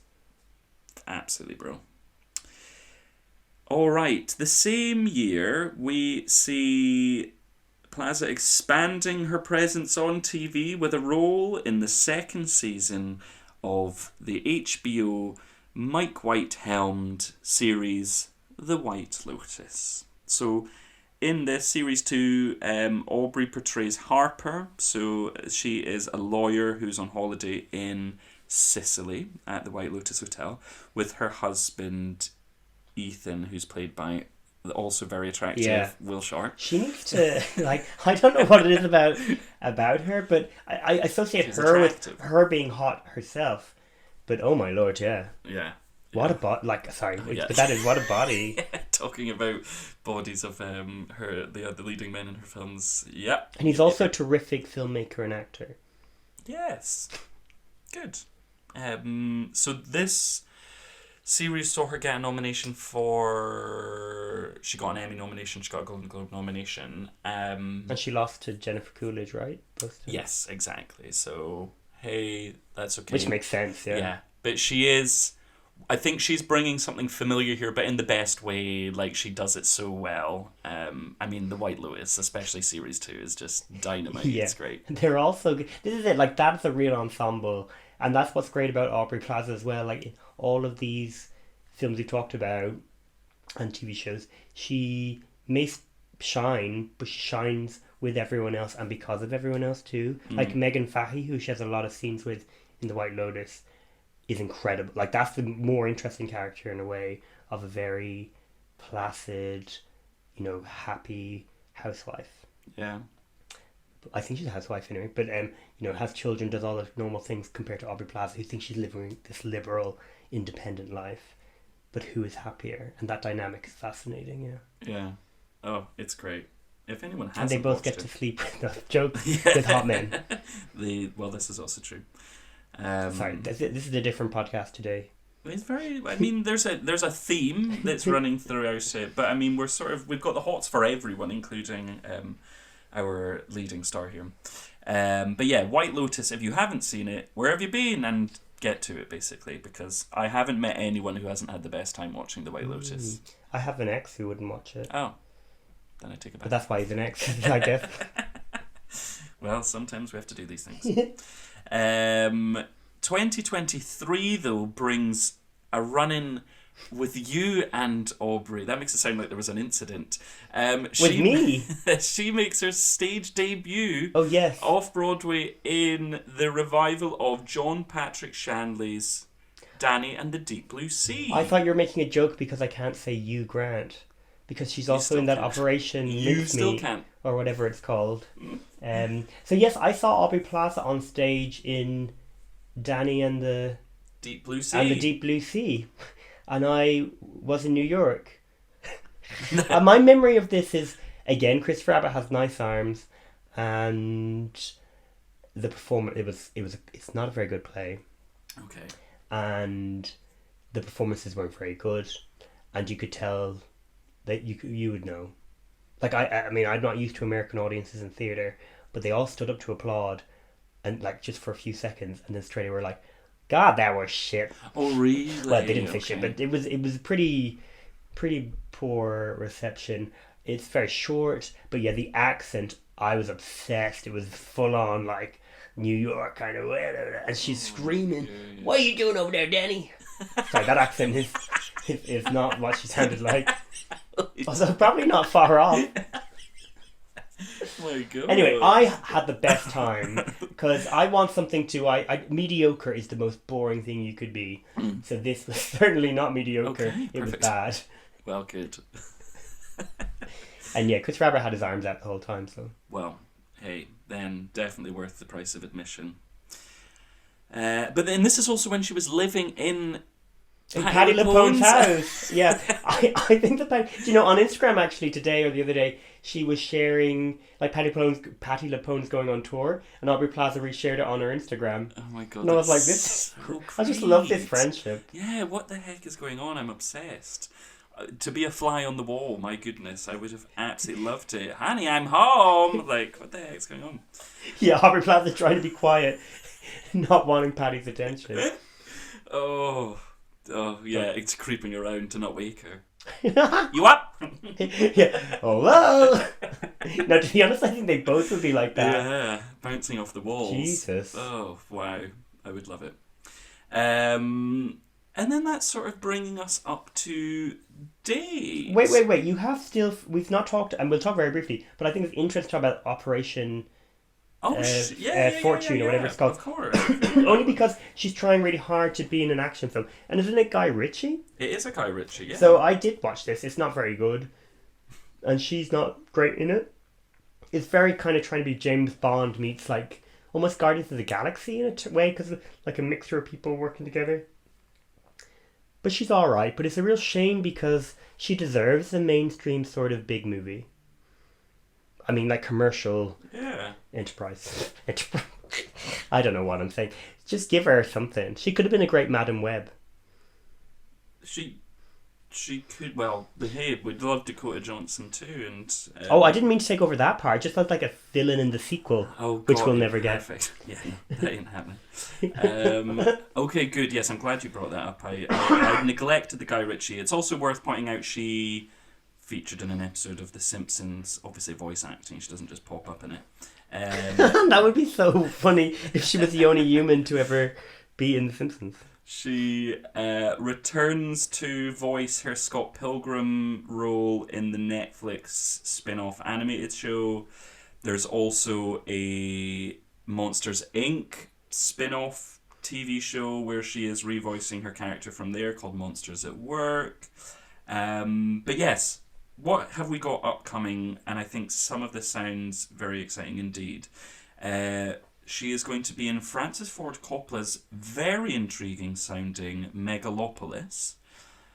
absolutely bro. Alright, the same year we see Plaza expanding her presence on TV with a role in the 2nd season of the HBO Mike White-helmed series The White Lotus. So in this series 2, Aubrey portrays Harper. So she is a lawyer who's on holiday in Sicily at the White Lotus Hotel with her husband Ethan, who's played by the also very attractive Will Sharp. She needs to, I don't know what it is about her, but I associate She's her attractive. with her being hot herself. But oh my lord, yeah. Yeah. What a body! But that is what a body. Talking about bodies of the leading men in her films. Yeah. And he's also a terrific filmmaker and actor. Yes. Good. So this series saw her get a nomination for... She got an Emmy nomination, she got a Golden Globe nomination. And she lost to Jennifer Coolidge, right? Yes, exactly. So, hey, that's okay. Which makes sense, yeah. Yeah, but she is... I think she's bringing something familiar here, but in the best way. Like, she does it so well. I mean, The White Lotus, especially Series 2, is just dynamite. Yeah. It's great. They're also... This is it, like, that's a real ensemble. And that's what's great about Aubrey Plaza as well. Like, all of these films we talked about and TV shows, she may shine, but she shines with everyone else and because of everyone else too. Like Megan Fahey, who she has a lot of scenes with in The White Lotus, is incredible. Like, that's the more interesting character in a way of a very placid, happy housewife. Yeah. I think she's a housewife anyway, but has children, does all the normal things compared to Aubrey Plaza, who thinks she's living this liberal, independent life, but who is happier, and that dynamic is fascinating. Yeah. Oh, it's great. If anyone hasn't and they both get to sleep with jokes with hot men. Well, this is also true. Sorry, this is a different podcast today. It's very... I mean, there's a theme that's running throughout it, but I mean, we've got the hots for everyone, including our leading star here. But yeah, White Lotus, if you haven't seen it, where have you been? And get to it, basically, because I haven't met anyone who hasn't had the best time watching The White Lotus. I have an ex who wouldn't watch it. Oh. Then I take it back. But that's why he's an ex, I guess. Well, sometimes we have to do these things. 2023, though, brings a run-in with you and Aubrey. That makes it sound like there was an incident. With me? She makes her stage debut off-Broadway in the revival of John Patrick Shanley's Danny and the Deep Blue Sea. I thought you were making a joke because I can't say Hugh Grant. Because she's also in that Operation Mincemeat, or whatever it's called. So yes, I saw Aubrey Plaza on stage in Danny and the Deep Blue Sea. And the Deep Blue Sea. And I was in New York. And my memory of this is, again, Christopher Abbott has nice arms, and the performance, it's not a very good play. Okay. And the performances weren't very good, and you could tell that you would know. Like, I mean, I'm not used to American audiences in theatre, but they all stood up to applaud, and like just for a few seconds, and then straight away were like, God, that was shit. Oh, really? Well, they didn't say shit, but it was pretty poor reception. It's very short, but yeah, the accent, I was obsessed. It was full on like New York kind of way, and she's screaming, "What are you doing over there, Danny?" Sorry, that accent is not what she sounded like. Also, probably not far off. My God. Anyway, I had the best time because I want something to... mediocre is the most boring thing you could be. So this was certainly not mediocre. Okay, it was perfect. bad. Well, good. And yeah, Chris Rabber had his arms out the whole time. So well, hey, then definitely worth the price of admission. But then this is also when she was living in Patti LuPone's house. Yeah, I think that on Instagram actually today or the other day, she was sharing like Patti LuPone's going on tour, and Aubrey Plaza reshared it on her Instagram. Oh my God! And I was like, this. So I just love this friendship. Yeah, what the heck is going on? I'm obsessed. To be a fly on the wall, my goodness, I would have absolutely loved it. Honey, I'm home. Like, what the heck's going on? Yeah, Aubrey Plaza trying to be quiet, not wanting Patty's attention. Oh yeah, it's creeping around to not wake her. You up? Yeah. Hello. No, to be honest, I think they both would be like that. Yeah, bouncing off the walls. Jesus. Oh wow, I would love it. And then that's sort of bringing us up to dates. Wait. You have still... We've not talked... And we'll talk very briefly, but I think it's interesting to talk about Operation Fortune or whatever it's called. Of course. Only because she's trying really hard to be in an action film. And isn't it Guy Ritchie? It is a Guy Ritchie, yeah. So I did watch this. It's not very good. And she's not great in it. It's very kind of trying to be James Bond meets like almost Guardians of the Galaxy in a way, because like a mixture of people working together. But she's alright, but it's a real shame because she deserves a mainstream sort of big movie. I mean, like commercial enterprise. I don't know what I'm saying. Just give her something. She could have been a great Madam Web. She could, well, hey, we'd love Dakota Johnson too, and... I didn't mean to take over that part. It just looked like a villain in the sequel, which we'll never perfect. Get. Yeah, that ain't happening. Okay, good. Yes, I'm glad you brought that up. I neglected the Guy Ritchie. It's also worth pointing out she featured in an episode of The Simpsons, obviously voice acting. She doesn't just pop up in it. That would be so funny if she was the only human to ever be in The Simpsons. She returns to voice her Scott Pilgrim role in the Netflix spin-off animated show. There's also a Monsters, Inc. spin-off TV show where she is revoicing her character from there called Monsters at Work. But yes, what have we got upcoming? And I think some of this sounds very exciting indeed. She is going to be in Francis Ford Coppola's very intriguing sounding Megalopolis.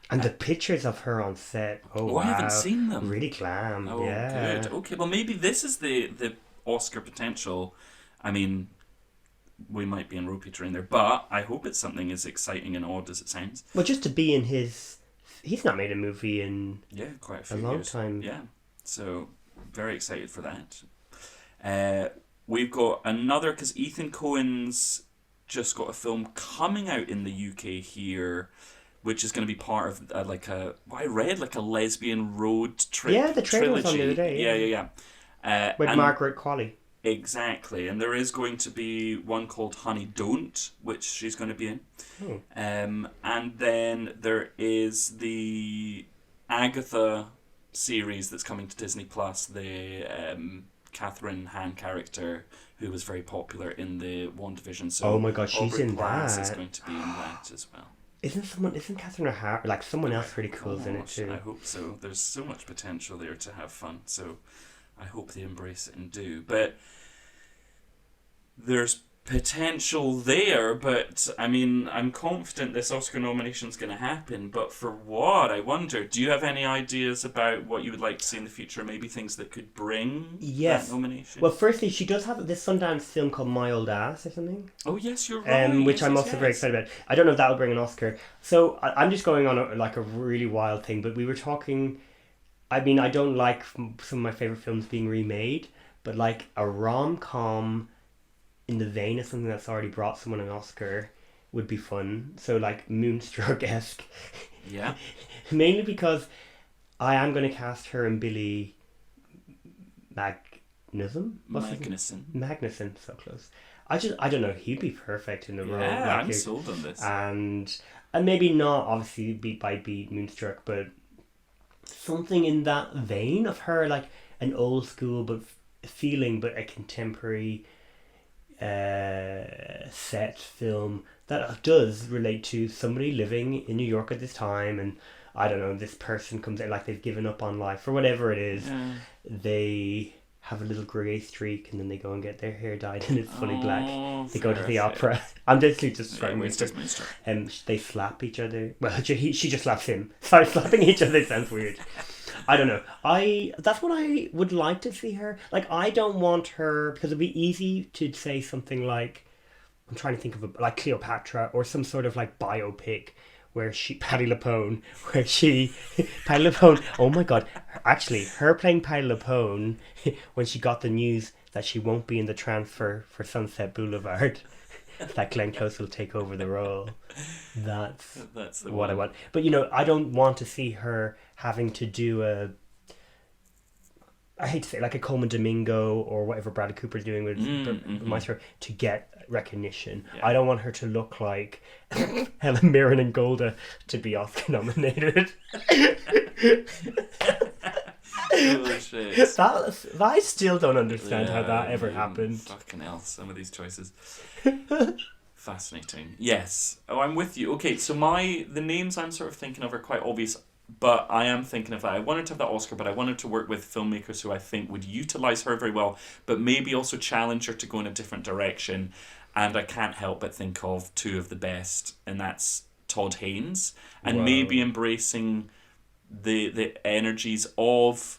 And the pictures of her on set, wow. I haven't seen them. Really glam, Good. Okay, well maybe this is the Oscar potential. I mean, we might be in rope in there, but I hope it's something as exciting and odd as it sounds. Well, just to be in he's not made a movie in quite a few long years. time. Yeah, so very excited for that. We've got another, because Ethan Coen's just got a film coming out in the UK here, which is going to be part of what I read, like a lesbian road trip. Yeah, the trailer trilogy. was on the other day. Yeah. With Margaret Qualley. Exactly, and there is going to be one called Honey Don't, which she's going to be in. Oh. And then there is the Agatha series that's coming to Disney Plus, the Catherine Hahn character who was very popular in the WandaVision. So oh my god, she's Aubrey in Plaza that. is going to be in that as well. Isn't Catherine Hahn, like someone else pretty cool in it too? I hope so. There's so much potential there to have fun, so I hope they embrace it and do. But there's potential there, but I mean, I'm confident this Oscar nomination's going to happen, but for what? I wonder. Do you have any ideas about what you would like to see in the future? Maybe things that could bring that nomination? Well, firstly, she does have this Sundance film called My Old Ass or something. Oh, yes, you're right. Which I'm also very excited about. I don't know if that'll bring an Oscar. So I'm just going on a really wild thing, but we were talking... I mean, I don't like some of my favourite films being remade, but like a rom-com in the vein of something that's already brought someone an Oscar would be fun. So like Moonstruck-esque. Yeah. Mainly because I am going to cast her and Billy Magnuson, so close. I don't know, he'd be perfect in the role. Yeah, I'm sold on this. And maybe not obviously beat by beat Moonstruck, but something in that vein of her, like an old school but feeling, but a contemporary set film that does relate to somebody living in New York at this time, and I don't know, this person comes out like they've given up on life or whatever it is. They have a little grey streak and then they go and get their hair dyed and it's fully black. They go to the opera. I'm basically just describing Moonstruck. And they slap each other. Well, she just slaps him. Sorry, slapping each other sounds weird. I don't know. That's what I would like to see her. Like, I don't want her, because it'd be easy to say something like, I'm trying to think of like Cleopatra or some sort of like biopic where Patti LuPone, oh my god, actually, her playing Patti LuPone when she got the news that she won't be in the transfer for Sunset Boulevard, that Glenn Close will take over the role. That's what I want. But, I don't want to see her having to do I hate to say, like a Coleman Domingo or whatever Bradley Cooper's doing with Maestro to get recognition. Yeah. I don't want her to look like Helen Mirren and Golda to be Oscar nominated. Holy shit. I still don't understand how that ever happened. Fucking hell, some of these choices. Fascinating. Yes. Oh, I'm with you. Okay, so the names I'm sort of thinking of are quite obvious. But I am thinking of that. I wanted to have that Oscar, but I wanted to work with filmmakers who I think would utilise her very well, but maybe also challenge her to go in a different direction. And I can't help but think of two of the best, and that's Todd Haynes, and maybe embracing the energies of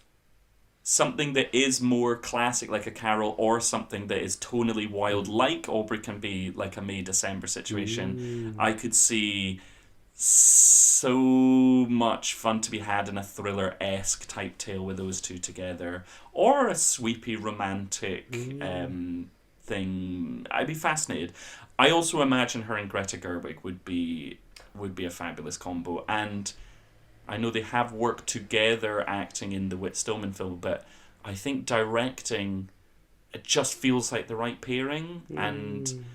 something that is more classic, like a Carol, or something that is tonally wild, like Aubrey can be, like a May December situation. I could see so much fun to be had in a thriller-esque type tale with those two together, or a sweepy romantic thing. I'd be fascinated. I also imagine her and Greta Gerwig would be a fabulous combo, and I know they have worked together acting in the Whit Stillman film, but I think directing, it just feels like the right pairing, and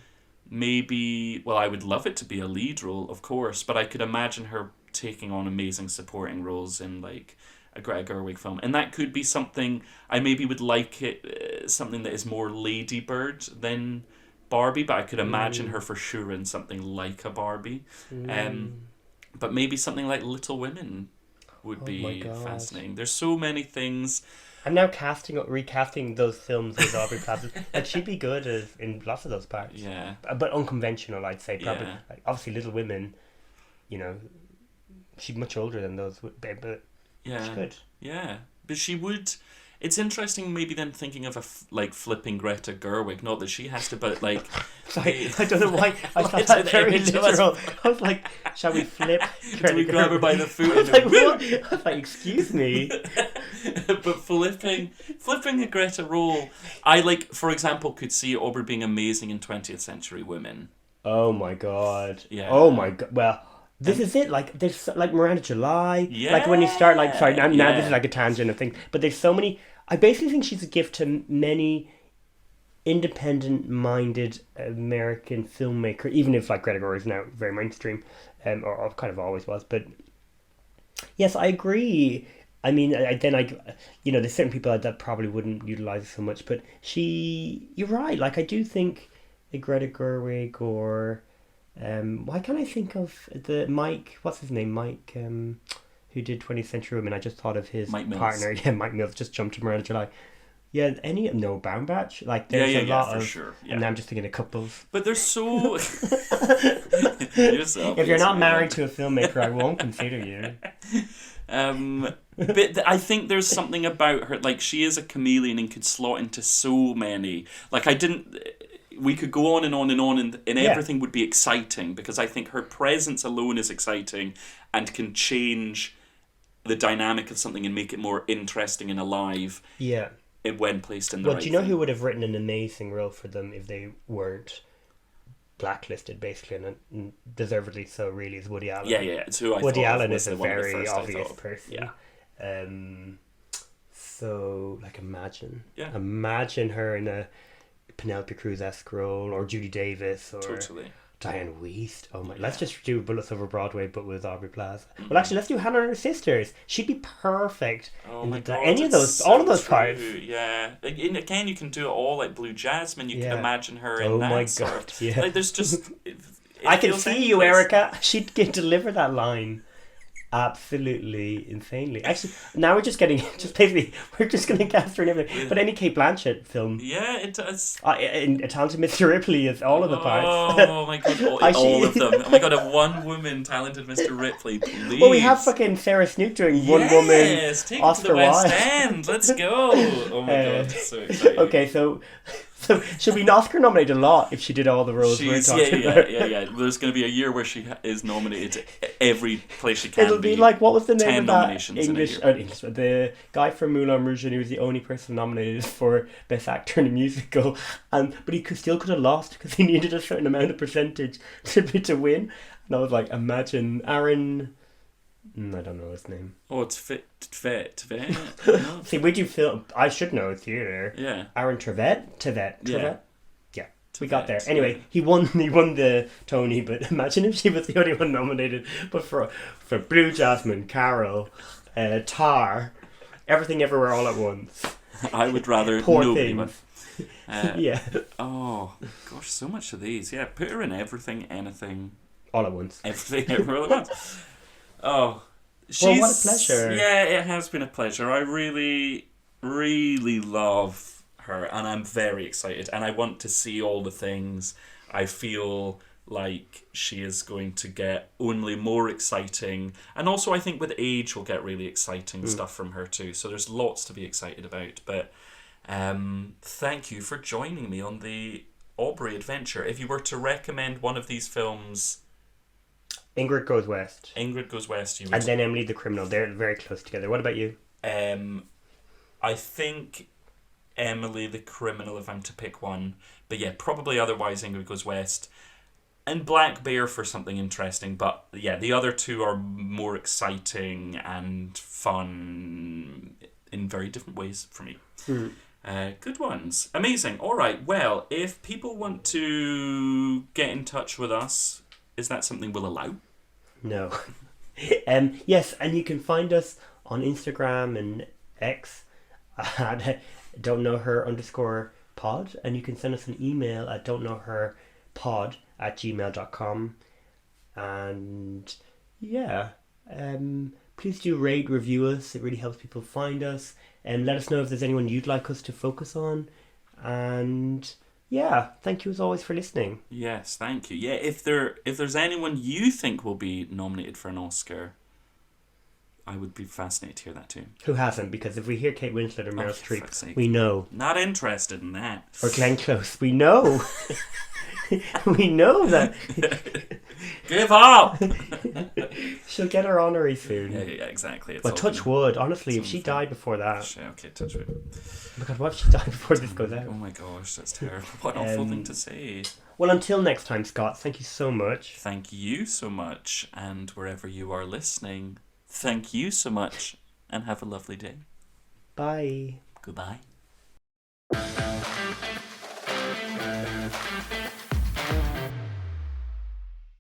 maybe, well, I would love it to be a lead role, of course, but I could imagine her taking on amazing supporting roles in like a Greta Gerwig film, and that could be something I maybe would like it, something that is more Lady Bird than Barbie, but I could imagine her for sure in something like a Barbie. But maybe something like Little Women would be fascinating. There's so many things. I'm now recasting those films with Aubrey Plaza. Like, she'd be good in lots of those parts. Yeah. But unconventional, I'd say. Probably. Yeah. Like, obviously, Little Women, you know, she's much older than those, but yeah. she could. Yeah. But she would... It's interesting maybe then thinking of flipping Greta Gerwig. Not that she has to, but like... Sorry, I don't know why I thought that very literal. I was like, shall we flip Greta Do we grab her by the foot? I was like, what? I was like, excuse me. But flipping a Greta role, I like, for example, could see Aubrey being amazing in 20th Century Women. Oh my god. Yeah. Oh my god. Well, this is it. Like, there's like Miranda July. Yeah. Like when you start, like, sorry, now this is like a tangent of things, but there's so many. I basically think she's a gift to many independent-minded American filmmakers, even if like Greta Gerwig is now very mainstream, or kind of always was. But yes, I agree. I mean, there's certain people that probably wouldn't utilize it so much, but you're right. Like, I do think a Greta Gerwig or why can't I think of the Mike? What's his name? Mike. Who did 20th Century Women? I just thought of his partner. Yeah, Mike Mills just jumped to Miranda July. Yeah, Baumbach. Like, there's a lot of... Sure. Yeah. And now I'm just thinking of couples. But there's so... If you're not married to a filmmaker, I won't consider you. But I think there's something about her, like, she is a chameleon and could slot into so many. Like, we could go on and on and on, and everything would be exciting, because I think her presence alone is exciting and can change the dynamic of something and make it more interesting and alive. Yeah. When placed in the Well, right do you know thing. who would have written an amazing role for them if they weren't blacklisted, basically, and deservedly so, really, is Woody Allen. Yeah, it's who I Woody thought Allen was is a one of the very first I obvious thought. person. Yeah. So, like, imagine her in a Penelope Cruz-esque role, or Judy Davis, or Totally. Diane Wiest. Oh my! Let's just do Bullets Over Broadway, but with Aubrey Plaza. Well, actually, let's do Hannah and Her Sisters. She'd be perfect. Oh in my god! any of those, all of those parts. Yeah, like, and again, you can do it all like Blue Jasmine. You can imagine her in oh that. my sort god! of, Yeah. like, there's just. I can see you, Erica. She'd deliver that line absolutely insanely. Actually, now we're just going to cast her in everything. But any Kate Blanchett film. Yeah, it does. In A Talented Mr. Ripley is all of the parts. Oh my god, all of them. Oh my god, a one-woman Talented Mr. Ripley, please. Well, we have fucking Sarah Snook doing one woman. Yes, take it to Oscar the West Wilde. End. Let's go. Oh my god, so exciting. Okay, so she'll be Oscar nominated a lot if she did all the roles we're talking about. Yeah. There's going to be a year where she is nominated every place she can. It'll be like, what was the name 10 of that nominations English, the guy from Moulin Rouge, and he was the only person nominated for Best Actor in a Musical, but he still could have lost because he needed a certain amount of percentage to win. And I was like, imagine Aaron... I don't know his name. Oh, it's Fit. See, where'd you film? I should know theatre. Yeah. Aaron Tveit. Yeah. We got there. Tveit, Anyway, he won the Tony, but imagine if she was the only one nominated. But for Blue Jasmine, Carol, Tar, Everything Everywhere All at Once. I would rather Poor nobody. Things. Yeah. Oh gosh, so much of these. Yeah, put her in everything, anything, all at once. Everything, everywhere all at once. Oh, well, what a pleasure. Yeah, it has been a pleasure. I really, really love her, and I'm very excited. And I want to see all the things. I feel like she is going to get only more exciting, and also I think with age we'll get really exciting stuff from her too. So there's lots to be excited about. But thank you for joining me on the Aubrey adventure. If you were to recommend one of these films Ingrid Goes West. Ingrid Goes West. And then Emily the Criminal. They're very close together. What about you? I think Emily the Criminal, if I'm to pick one. But yeah, probably otherwise Ingrid Goes West. And Black Bear for something interesting. But yeah, the other two are more exciting and fun in very different ways for me. Good ones. Amazing. All right. Well, if people want to get in touch with us, is that something we'll allow? No. Yes, and you can find us on Instagram and X at don'tknowher_pod, and you can send us an email at don'tknowherpod@gmail.com. And yeah, please do rate, review us. It really helps people find us. And let us know if there's anyone you'd like us to focus on. And yeah, thank you as always for listening. Yes, thank you. Yeah, if there's anyone you think will be nominated for an Oscar, I would be fascinated to hear that too. Who hasn't? Because if we hear Kate Winslet or Meryl Streep, sake. we know. Not interested in that. Or Glenn Close, we know. We know that. Give up! She'll get her honorary soon. Yeah, exactly. But touch wood, honestly, if she died before that. Okay, touch wood. Because what if she died before this goes out? Oh my gosh, that's terrible. What an awful thing to say. Well, until next time, Scott, thank you so much. Thank you so much. And wherever you are listening, thank you so much. And have a lovely day. Bye. Goodbye.